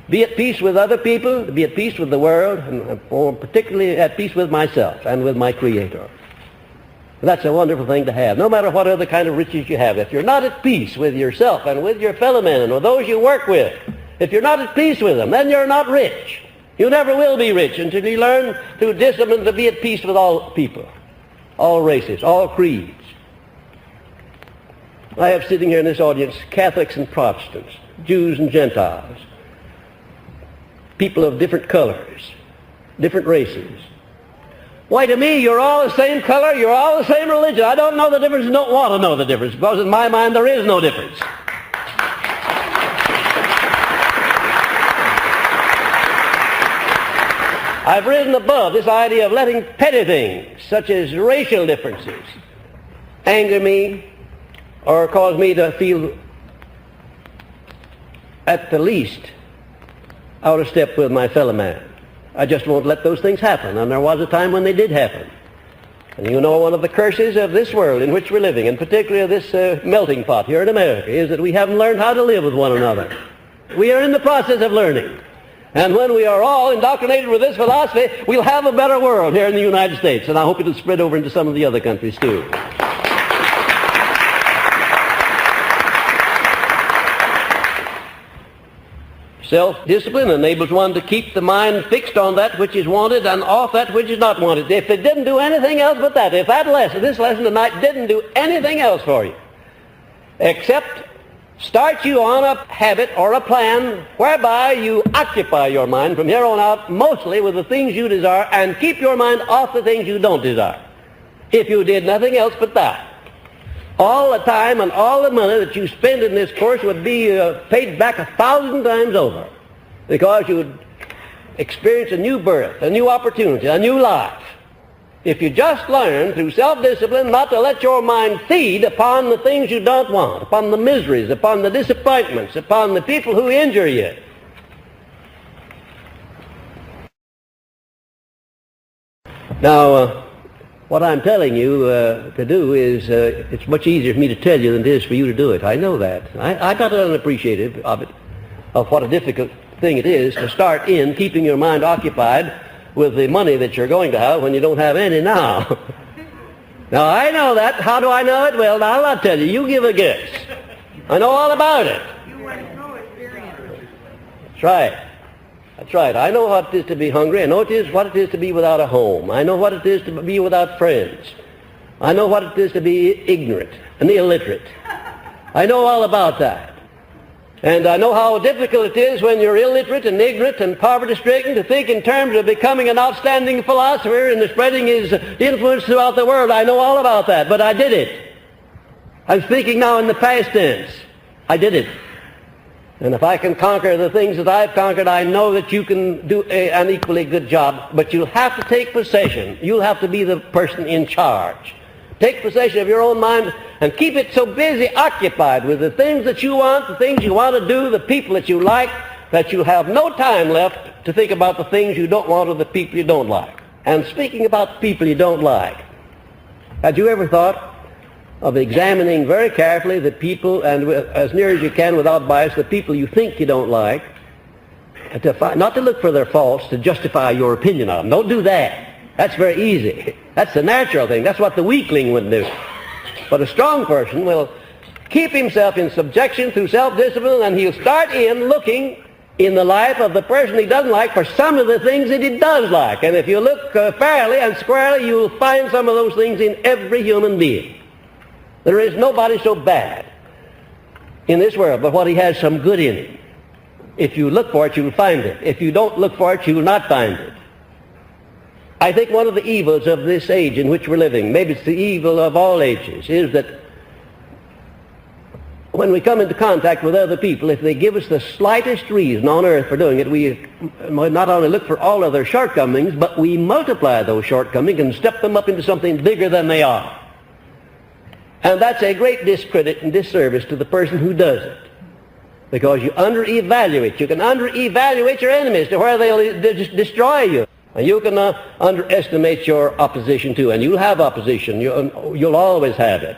be at peace with other people, to be at peace with the world, and particularly at peace with myself and with my Creator. That's a wonderful thing to have, no matter what other kind of riches you have. If you're not at peace with yourself and with your fellow men and with those you work with, if you're not at peace with them, then you're not rich. You never will be rich until you learn through discipline to be at peace with all people, all races, all creeds. I have sitting here in this audience Catholics and Protestants, Jews and Gentiles, people of different colors, different races. Why, to me, you're all the same color, you're all the same religion. I don't know the difference and don't want to know the difference, because in my mind there is no difference. I've risen above this idea of letting petty things, such as racial differences, anger me or cause me to feel at the least out of step with my fellow man. I just won't let those things happen, and there was a time when they did happen. And you know, one of the curses of this world in which we're living, and particularly of this melting pot here in America, is that we haven't learned how to live with one another. We are in the process of learning. And when we are all indoctrinated with this philosophy, we'll have a better world here in the United States, and I hope it'll spread over into some of the other countries too. Self-discipline enables one to keep the mind fixed on that which is wanted and off that which is not wanted. If it didn't do anything else but that, if this lesson tonight didn't do anything else for you, except start you on a habit or a plan whereby you occupy your mind from here on out mostly with the things you desire and keep your mind off the things you don't desire. If you did nothing else but that, all the time and all the money that you spend in this course would be paid back 1,000 times over, because you would experience a new birth, a new opportunity, a new life. If you just learn through self-discipline not to let your mind feed upon the things you don't want, upon the miseries, upon the disappointments, upon the people who injure you. Now, what I'm telling you to do is, it's much easier for me to tell you than it is for you to do it. I know that. I'm not unappreciative of it, of what a difficult thing it is to start in keeping your mind occupied with the money that you're going to have when you don't have any now. Now, I know that. How do I know it? Well, I'll not tell you. You give a guess. I know all about it. You want no experience. That's right. That's right. I know what it is to be hungry. I know what it is to be without a home. I know what it is to be without friends. I know what it is to be ignorant and illiterate. I know all about that. And I know how difficult it is when you're illiterate and ignorant and poverty-stricken to think in terms of becoming an outstanding philosopher and spreading his influence throughout the world. I know all about that, but I did it. I'm speaking now in the past tense. I did it. And if I can conquer the things that I've conquered, I know that you can do an equally good job. But you'll have to take possession. You'll have to be the person in charge. Take possession of your own mind and keep it so busy occupied with the things that you want, the things you want to do, the people that you like, that you have no time left to think about the things you don't want or the people you don't like. And speaking about people you don't like, had you ever thought of examining very carefully the people, and as near as you can without bias, the people you think you don't like, not to look for their faults, to justify your opinion of them. Don't do that. That's very easy. That's the natural thing. That's what the weakling would do. But a strong person will keep himself in subjection through self-discipline, and he'll start in looking in the life of the person he doesn't like for some of the things that he does like. And if you look fairly and squarely, you'll find some of those things in every human being. There is nobody so bad in this world but what he has some good in him. If you look for it, you'll find it. If you don't look for it, you will not find it. I think one of the evils of this age in which we're living, maybe it's the evil of all ages, is that when we come into contact with other people, if they give us the slightest reason on earth for doing it, we not only look for all of their shortcomings, but we multiply those shortcomings and step them up into something bigger than they are. And that's a great discredit and disservice to the person who does it. Because you under-evaluate. You can under-evaluate your enemies to where they'll destroy you. And you can underestimate your opposition too. And you'll have opposition. You'll always have it.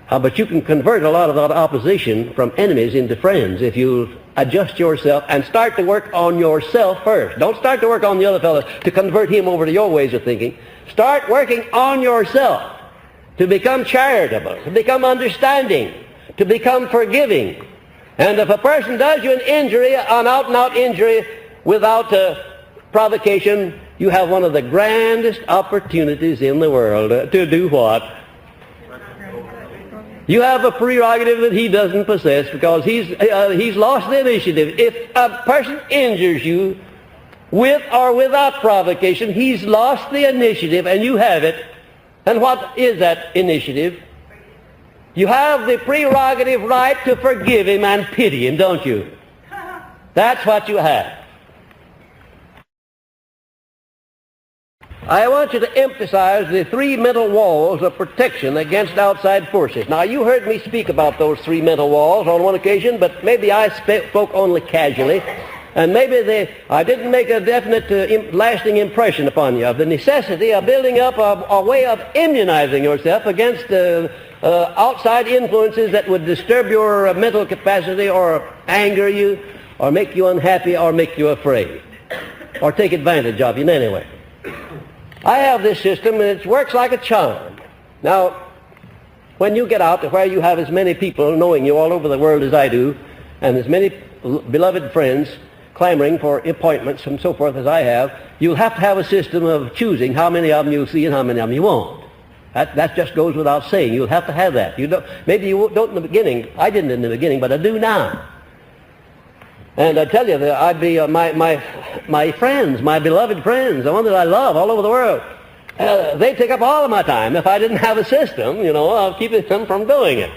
But you can convert a lot of that opposition from enemies into friends if you adjust yourself and start to work on yourself first. Don't start to work on the other fellow to convert him over to your ways of thinking. Start working on yourself to become charitable, to become understanding, to become forgiving. And if a person does you an injury, an out-and-out injury without provocation, you have one of the grandest opportunities in the world to do what? You have a prerogative that he doesn't possess because he's lost the initiative. If a person injures you with or without provocation, he's lost the initiative and you have it. And what is that initiative? You have the prerogative right to forgive him and pity him, don't you? That's what you have. I want you to emphasize the three mental walls of protection against outside forces. Now, you heard me speak about those three mental walls on one occasion, but maybe I spoke only casually, and maybe I didn't make a definite lasting impression upon you of the necessity of building up a way of immunizing yourself against outside influences that would disturb your mental capacity or anger you or make you unhappy or make you afraid or take advantage of you in any way. I have this system, and it works like a charm. Now, when you get out to where you have as many people knowing you all over the world as I do, and as many beloved friends clamoring for appointments and so forth as I have, you'll have to have a system of choosing how many of them you'll see and how many of them you won't. That just goes without saying. You'll have to have that. Maybe you don't in the beginning. I didn't in the beginning, but I do now. And I tell you, I'd be my friends, my beloved friends, the ones that I love all over the world, they take up all of my time. If I didn't have a system, I'll keep them from doing it.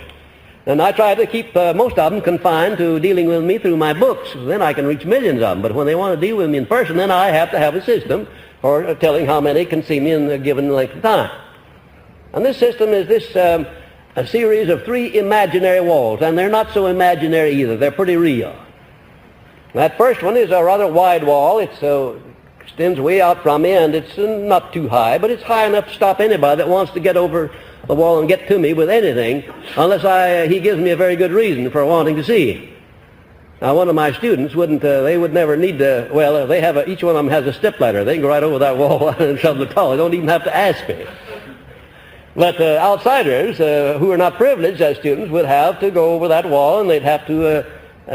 And I try to keep most of them confined to dealing with me through my books. Then I can reach millions of them. But when they want to deal with me in person, then I have to have a system for telling how many can see me in a given length of time. And this system is a series of three imaginary walls. And they're not so imaginary either. They're pretty real. That first one is a rather wide wall. It extends way out from me, and it's not too high, but it's high enough to stop anybody that wants to get over the wall and get to me with anything, unless he gives me a very good reason for wanting to see him. Now, one of my students they would never need to, well, each one of them has a stepladder. They can go right over that wall and shove the tall. They don't even have to ask me. But outsiders who are not privileged as students would have to go over that wall, and they'd have to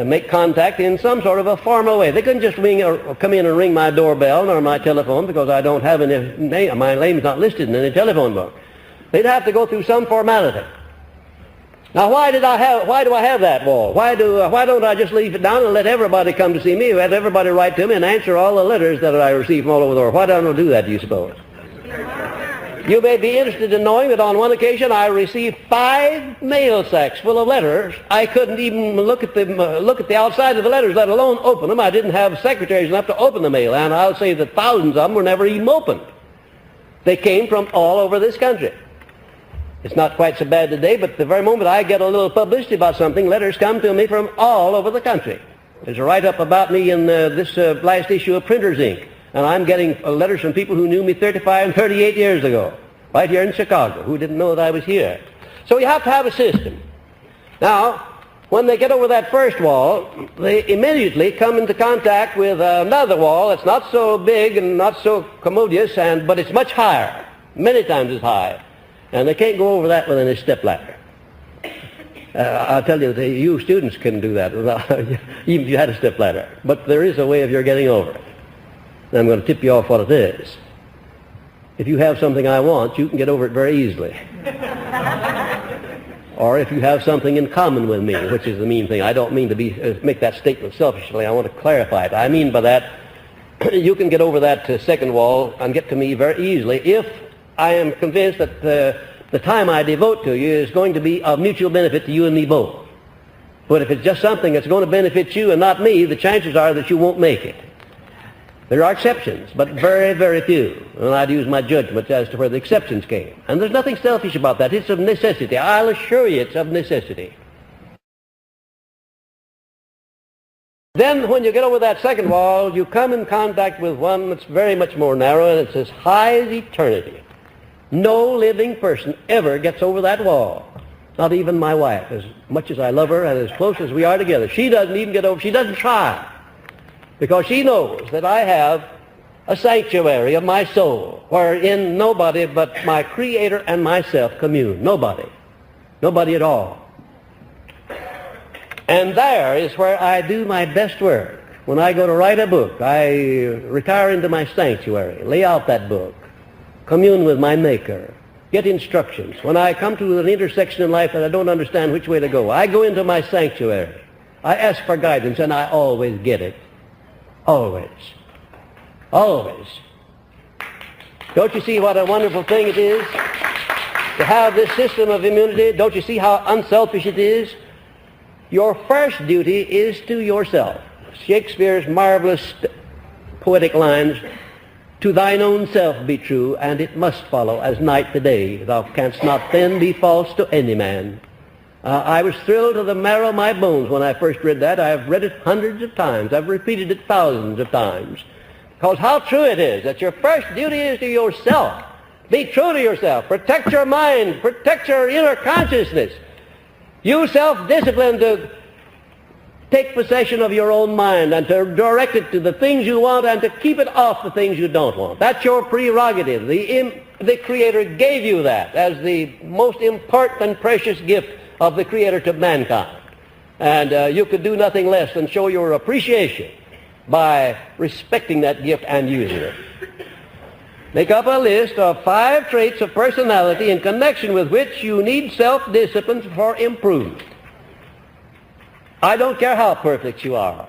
make contact in some sort of a formal way. They couldn't just ring or come in and ring my doorbell or my telephone because I don't have any name. My name's not listed in any telephone book. They'd have to go through some formality. Now, why do I have that wall? Why don't I just leave it down and let everybody come to see me, let everybody write to me and answer all the letters that I receive from all over the world? Why don't I do that, do you suppose? You may be interested in knowing that on one occasion I received 5 mail sacks full of letters. I couldn't even look at the outside of the letters, let alone open them. I didn't have secretaries enough to open the mail, and I'll say that thousands of them were never even opened. They came from all over this country. It's not quite so bad today, but the very moment I get a little publicity about something, letters come to me from all over the country. There's a write-up about me in this last issue of Printer's Ink. And I'm getting letters from people who knew me 35 and 38 years ago, right here in Chicago, who didn't know that I was here. So you have to have a system. Now, when they get over that first wall, they immediately come into contact with another wall that's not so big and not so commodious, but it's much higher, many times as high. And they can't go over that with any stepladder. I'll tell you, you students couldn't do that, even if you had a stepladder. But there is a way of your getting over it. And I'm going to tip you off what it is. If you have something I want, you can get over it very easily. Or if you have something in common with me, which is the mean thing. I don't mean to make that statement selfishly. I want to clarify it. I mean by that, you can get over that second wall and get to me very easily if I am convinced that the time I devote to you is going to be of mutual benefit to you and me both. But if it's just something that's going to benefit you and not me, the chances are that you won't make it. There are exceptions, but very, very few. And I'd use my judgment as to where the exceptions came. And there's nothing selfish about that. It's of necessity. I'll assure you it's of necessity. Then when you get over that second wall, you come in contact with one that's very much more narrow, and it's as high as eternity. No living person ever gets over that wall. Not even my wife, as much as I love her and as close as we are together. She doesn't even get over, she doesn't try. Because she knows that I have a sanctuary of my soul wherein nobody but my Creator and myself commune. Nobody. Nobody at all. And there is where I do my best work. When I go to write a book, I retire into my sanctuary, lay out that book, commune with my Maker, get instructions. When I come to an intersection in life that I don't understand which way to go, I go into my sanctuary. I ask for guidance, and I always get it. Always. Always. Don't you see what a wonderful thing it is to have this system of immunity? Don't you see how unselfish it is? Your first duty is to yourself. Shakespeare's marvelous poetic lines, "To thine own self be true, and it must follow as night to day. Thou canst not then be false to any man." I was thrilled to the marrow of my bones when I first read that. I've read it hundreds of times. I've repeated it thousands of times. Because how true it is that your first duty is to yourself. Be true to yourself. Protect your mind. Protect your inner consciousness. Use self-discipline to take possession of your own mind and to direct it to the things you want and to keep it off the things you don't want. That's your prerogative. The Creator gave you that as the most important and precious gift of the Creator to mankind. And you could do nothing less than show your appreciation by respecting that gift and using it. Make up a list of 5 traits of personality in connection with which you need self-discipline for improvement. I don't care how perfect you are.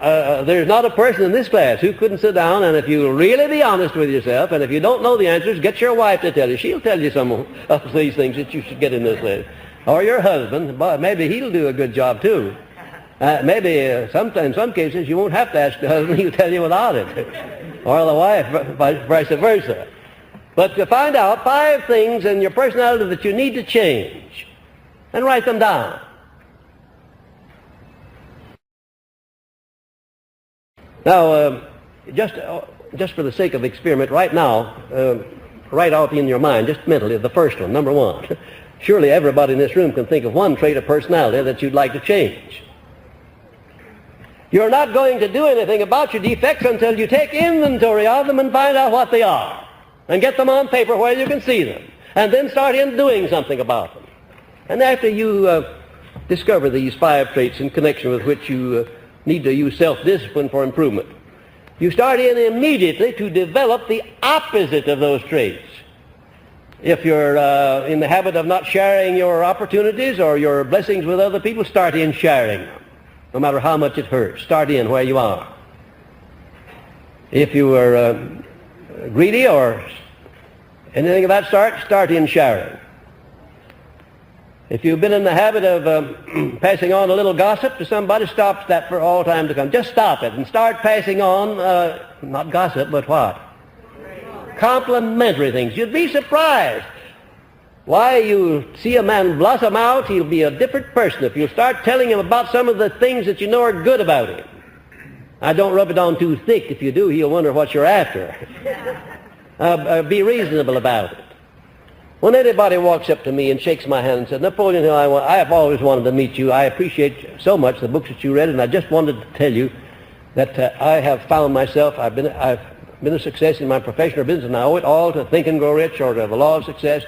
There's not a person in this class who couldn't sit down, and if you really be honest with yourself, and if you don't know the answers, get your wife to tell you. She'll tell you some of these things that you should get in this list. Or your husband, but maybe he'll do a good job too. Maybe in some cases you won't have to ask the husband, he'll tell you without it. Or the wife, vice versa. But to find out 5 things in your personality that you need to change, and write them down. Now, just for the sake of experiment, right now, write out in your mind, just mentally, the first one, number 1. Surely everybody in this room can think of one trait of personality that you'd like to change. You're not going to do anything about your defects until you take inventory of them and find out what they are, and get them on paper where you can see them. and then start in doing something about them. And after you discover these 5 traits in connection with which you need to use self-discipline for improvement, you start in immediately to develop the opposite of those traits. If you're in the habit of not sharing your opportunities or your blessings with other people, start in sharing them. No matter how much it hurts, start in where you are. If you are greedy or anything of that sort, start in sharing. If you've been in the habit of passing on a little gossip to somebody, stop that for all time to come. Just stop it and start passing on, not gossip, but what? Complimentary things. You'd be surprised. Why, you see a man blossom out, he'll be a different person if you start telling him about some of the things that you know are good about him. Now, don't rub it on too thick. If you do, he'll wonder what you're after. Be reasonable about it. When anybody walks up to me and shakes my hand and says, Napoleon Hill, I have always wanted to meet you. I appreciate so much the books that you read, and I just wanted to tell you that I have found myself, I've been a success in my profession or business, and I owe it all to Think and Grow Rich or to the law of success.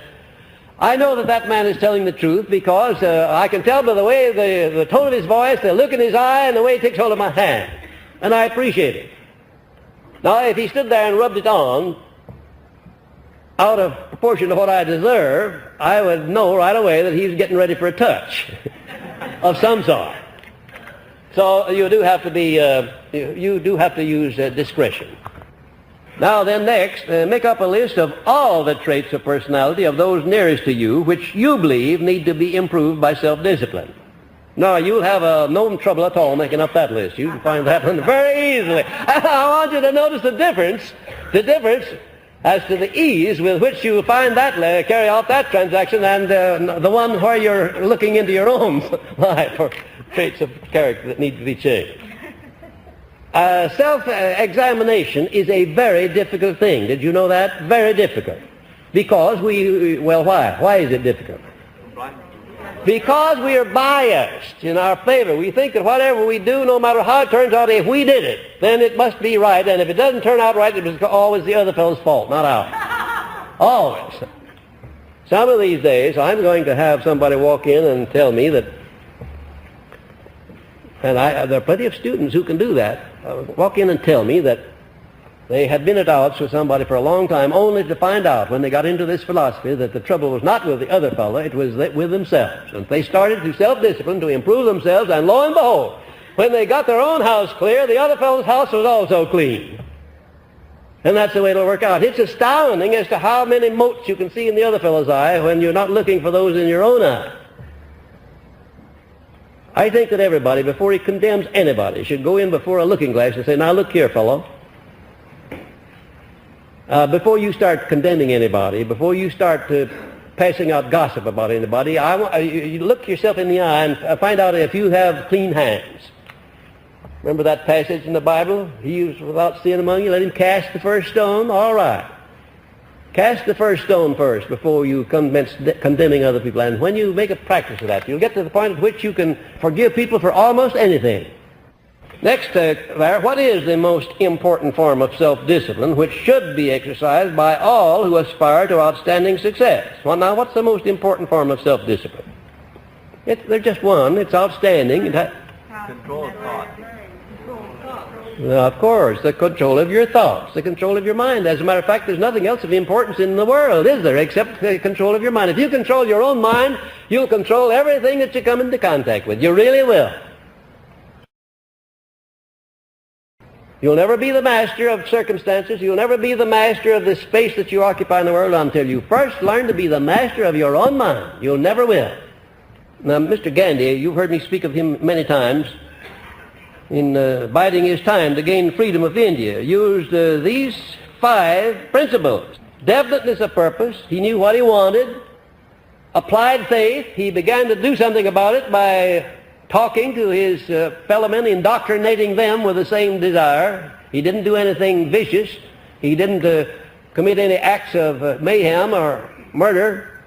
I know that that man is telling the truth because I can tell by the way, the tone of his voice, the look in his eye, and the way he takes hold of my hand. And I appreciate it. Now, if he stood there and rubbed it on out of proportion to what I deserve, I would know right away that he's getting ready for a touch of some sort. So you do have to be, you do have to use discretion. Now then, next, make up a list of all the traits of personality of those nearest to you which you believe need to be improved by self-discipline. Now, you'll have no trouble at all making up that list. You can find that one very easily. I want you to notice the difference as to the ease with which you find that, carry out that transaction, and the one where you're looking into your own life for traits of character that need to be changed. Self-examination is a very difficult thing. Did you know that? Very difficult. Because why? Why is it difficult? Because we are biased in our favor. We think that whatever we do, no matter how it turns out, if we did it, then it must be right. And if it doesn't turn out right, it was always the other fellow's fault, not ours. Always. Some of these days, I'm going to have somebody walk in and tell me that, and there are plenty of students who can do that, walk in and tell me that they had been at odds with somebody for a long time, only to find out when they got into this philosophy that the trouble was not with the other fellow, it was with themselves. And they started through self-discipline to improve themselves, and lo and behold, when they got their own house clear, the other fellow's house was also clean. And that's the way it'll work out. It's astounding as to how many motes you can see in the other fellow's eye when you're not looking for those in your own eye. I think that everybody, before he condemns anybody, should go in before a looking glass and say, now look here, fellow. Before you start condemning anybody, before you start passing out gossip about anybody, you look yourself in the eye and find out if you have clean hands. Remember that passage in the Bible? He who's without sin among you, let him cast the first stone. All right. Cast the first stone first before you commence condemning other people. And when you make a practice of that, you'll get to the point at which you can forgive people for almost anything. Next, what is the most important form of self-discipline which should be exercised by all who aspire to outstanding success? Well, now, what's the most important form of self-discipline? There's just one. It's outstanding. Control of thought. Now, of course, the control of your thoughts, the control of your mind. As a matter of fact, there's nothing else of importance in the world, is there, except the control of your mind. If you control your own mind, you'll control everything that you come into contact with. You really will. You'll never be the master of circumstances. You'll never be the master of the space that you occupy in the world until you first learn to be the master of your own mind. You'll never will. Now, Mr. Gandhi, you've heard me speak of him many times, in biding his time to gain freedom of India, used these 5 principles. Definiteness of purpose. He knew what he wanted. Applied faith. He began to do something about it by talking to his fellow men, indoctrinating them with the same desire. He didn't do anything vicious. He didn't commit any acts of mayhem or murder.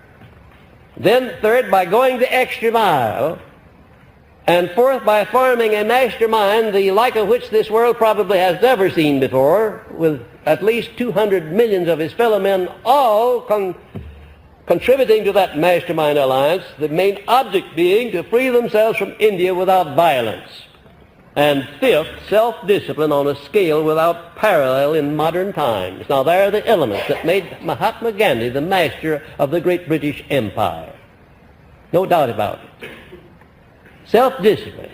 Then third, by going the extra mile. And fourth, by forming a mastermind, the like of which this world probably has never seen before, with at least 200 millions of his fellow men all contributing to that mastermind alliance, the main object being to free themselves from India without violence. And fifth, self-discipline on a scale without parallel in modern times. Now, there are the elements that made Mahatma Gandhi the master of the great British Empire. No doubt about it. Self-discipline.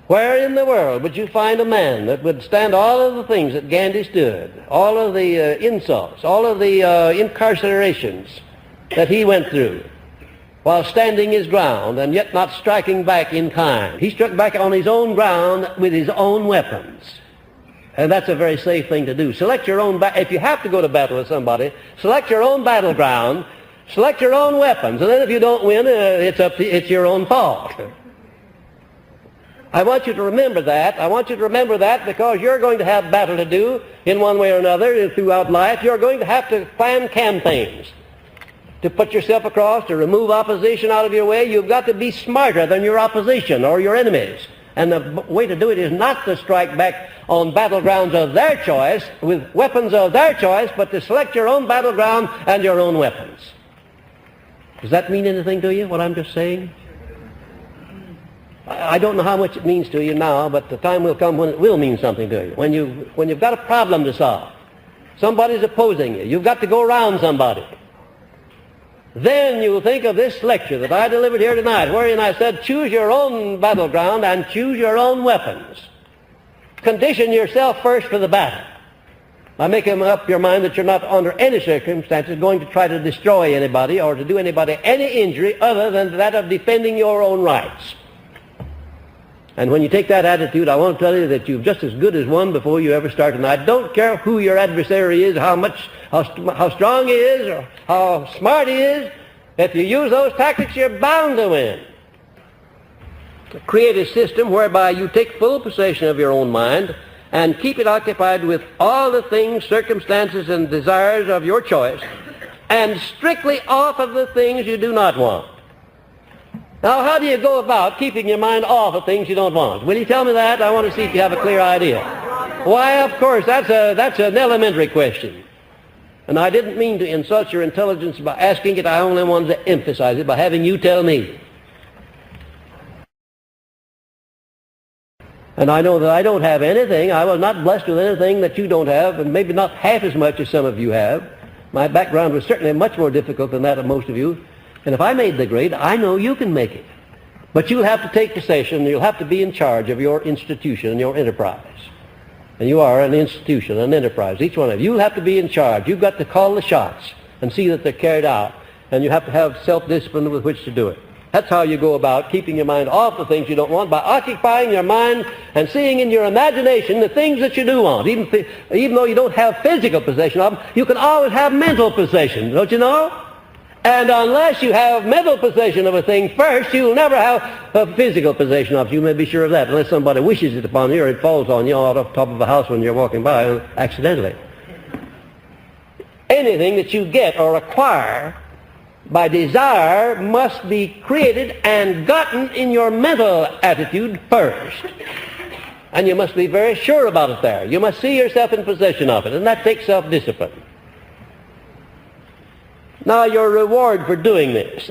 Where in the world would you find a man that would stand all of the things that Gandhi stood, all of the insults, all of the incarcerations that he went through, while standing his ground and yet not striking back in kind? He struck back on his own ground with his own weapons. And that's a very safe thing to do. Select your own, if you have to go to battle with somebody, select your own battleground, select your own weapons, and then if you don't win, it's your own fault. I want you to remember that. I want you to remember that because you're going to have battle to do in one way or another throughout life. You're going to have to plan campaigns to put yourself across, to remove opposition out of your way. You've got to be smarter than your opposition or your enemies. And the way to do it is not to strike back on battlegrounds of their choice, with weapons of their choice, but to select your own battleground and your own weapons. Does that mean anything to you, what I'm just saying? I don't know how much it means to you now, but the time will come when it will mean something to you. When you've got a problem to solve, somebody's opposing you, you've got to go around somebody. Then you'll think of this lecture that I delivered here tonight, wherein I said, choose your own battleground and choose your own weapons. Condition yourself first for the battle by making up your mind that you're not under any circumstances going to try to destroy anybody or to do anybody any injury other than that of defending your own rights. And when you take that attitude, I want to tell you that you've just as good as won before you ever start. And I don't care who your adversary is, how strong he is, or how smart he is. If you use those tactics, you're bound to win. Create a system whereby you take full possession of your own mind and keep it occupied with all the things, circumstances, and desires of your choice, and strictly off of the things you do not want. Now, how do you go about keeping your mind off of things you don't want? Will you tell me that? I want to see if you have a clear idea. Why, of course, that's an elementary question. And I didn't mean to insult your intelligence by asking it. I only wanted to emphasize it by having you tell me. And I know that I don't have anything. I was not blessed with anything that you don't have, and maybe not half as much as some of you have. My background was certainly much more difficult than that of most of you. And if I made the grade, I know you can make it. But you'll have to take possession, you'll have to be in charge of your institution and your enterprise. And you are an institution, an enterprise, each one of you. You'll have to be in charge. You've got to call the shots and see that they're carried out. And you have to have self-discipline with which to do it. That's how you go about keeping your mind off the things you don't want, by occupying your mind and seeing in your imagination the things that you do want. Even though you don't have physical possession of them, you can always have mental possession, don't you know? And unless you have mental possession of a thing first, you'll never have a physical possession of it. You may be sure of that, unless somebody wishes it upon you or it falls on you out off the top of a house when you're walking by accidentally. Anything that you get or acquire by desire must be created and gotten in your mental attitude first. And you must be very sure about it there. You must see yourself in possession of it, and that takes self-discipline. Now, your reward for doing this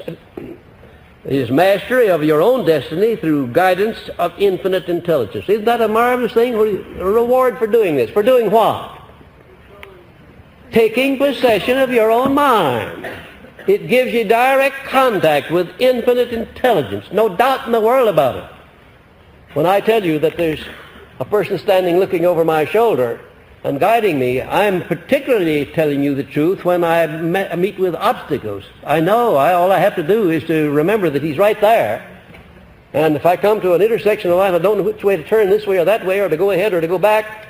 is mastery of your own destiny through guidance of infinite intelligence. Isn't that a marvelous thing? A reward for doing this. For doing what? Taking possession of your own mind. It gives you direct contact with infinite intelligence. No doubt in the world about it. When I tell you that there's a person standing looking over my shoulder and guiding me, I'm particularly telling you the truth when I meet with obstacles. I know all I have to do is to remember that he's right there. And if I come to an intersection of life, I don't know which way to turn, this way or that way, or to go ahead or to go back,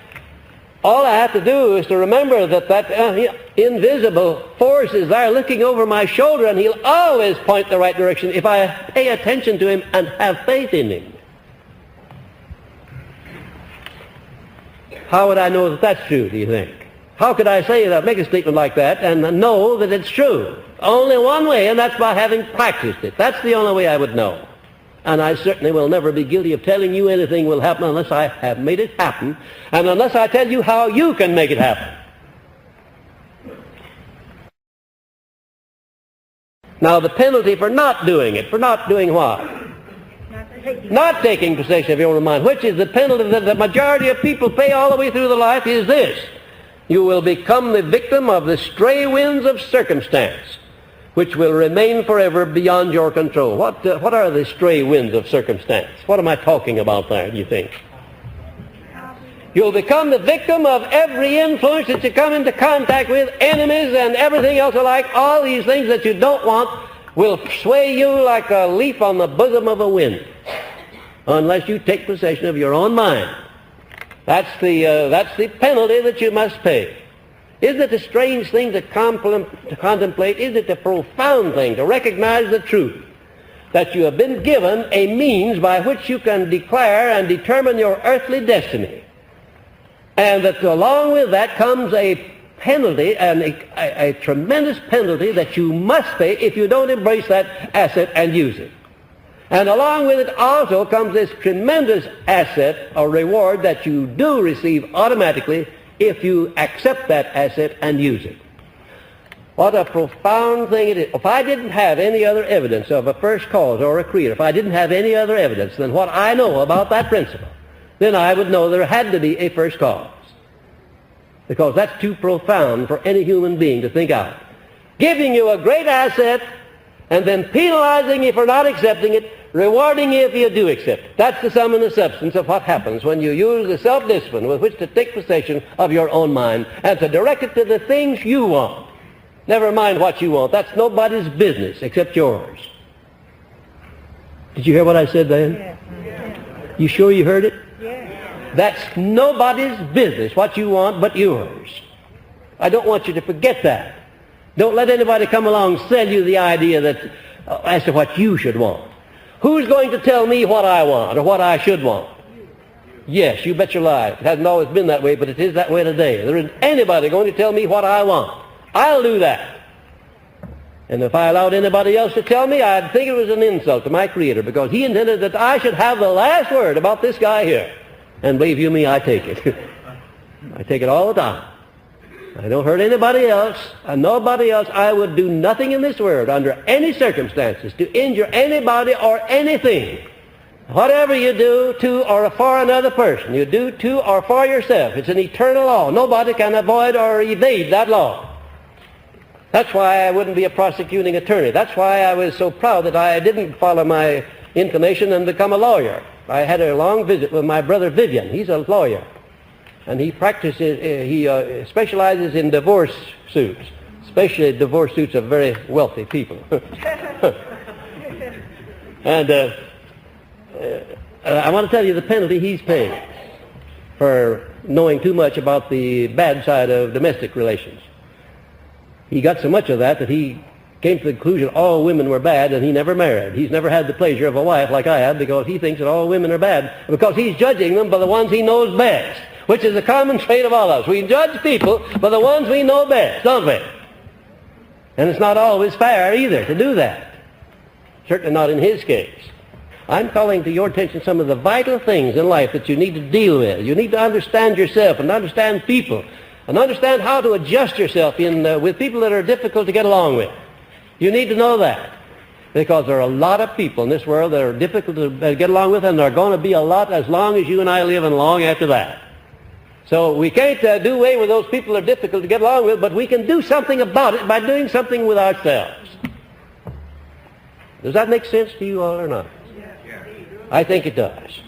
all I have to do is to remember that invisible force is there looking over my shoulder, and he'll always point the right direction if I pay attention to him and have faith in him. How would I know that that's true, do you think? How could I say that, make a statement like that, and know that it's true? Only one way, and that's by having practiced it. That's the only way I would know. And I certainly will never be guilty of telling you anything will happen unless I have made it happen, and unless I tell you how you can make it happen. Now the penalty for not doing it, for not doing what? Not taking possession of your own mind, which is the penalty that the majority of people pay all the way through the life, is this. You will become the victim of the stray winds of circumstance, which will remain forever beyond your control. What are the stray winds of circumstance? What am I talking about there, do you think? You'll become the victim of every influence that you come into contact with, enemies and everything else alike. All these things that you don't want will sway you like a leaf on the bosom of a wind, unless you take possession of your own mind. That's the penalty that you must pay. Isn't it a strange thing to contemplate? Isn't it a profound thing to recognize the truth that you have been given a means by which you can declare and determine your earthly destiny, and that along with that comes a penalty, and a tremendous penalty that you must pay if you don't embrace that asset and use it. And along with it also comes this tremendous asset or reward that you do receive automatically if you accept that asset and use it. What a profound thing it is. If I didn't have any other evidence of a first cause or a creator, if I didn't have any other evidence than what I know about that principle, then I would know there had to be a first cause. Because that's too profound for any human being to think out. Giving you a great asset and then penalizing you for not accepting it, rewarding you if you do accept it. That's the sum and the substance of what happens when you use the self-discipline with which to take possession of your own mind and to direct it to the things you want. Never mind what you want. That's nobody's business except yours. Did you hear what I said then? Yeah. You sure you heard it? Yeah. That's nobody's business, what you want but yours. I don't want you to forget that. Don't let anybody come along and sell you the idea that as to what you should want. Who's going to tell me what I want or what I should want? Yes, you bet your life. It hasn't always been that way, but it is that way today. There isn't anybody going to tell me what I want. I'll do that. And if I allowed anybody else to tell me, I'd think it was an insult to my Creator, because He intended that I should have the last word about this guy here. And believe you me, I take it. I take it all the time. I don't hurt anybody else, and nobody else. I would do nothing in this world under any circumstances to injure anybody or anything. Whatever you do to or for another person, you do to or for yourself. It's an eternal law. Nobody can avoid or evade that law. That's why I wouldn't be a prosecuting attorney. That's why I was so proud that I didn't follow my inclination and become a lawyer. I had a long visit with my brother Vivian. He's a lawyer. And he practices, he specializes in divorce suits, especially divorce suits of very wealthy people. And I want to tell you the penalty he's paying for knowing too much about the bad side of domestic relations. He got so much of that he came to the conclusion all women were bad, and he never married. He's never had the pleasure of a wife like I have, because he thinks that all women are bad, because he's judging them by the ones he knows best, which is a common trait of all of us. We judge people by the ones we know best, don't we? And it's not always fair either to do that. Certainly not in his case. I'm calling to your attention some of the vital things in life that you need to deal with. You need to understand yourself and understand people and understand how to adjust yourself with people that are difficult to get along with. You need to know that, because there are a lot of people in this world that are difficult to get along with, and there are going to be a lot as long as you and I live and long after that. So we can't do away with those people that are difficult to get along with, but we can do something about it by doing something with ourselves. Does that make sense to you all or not? I think it does.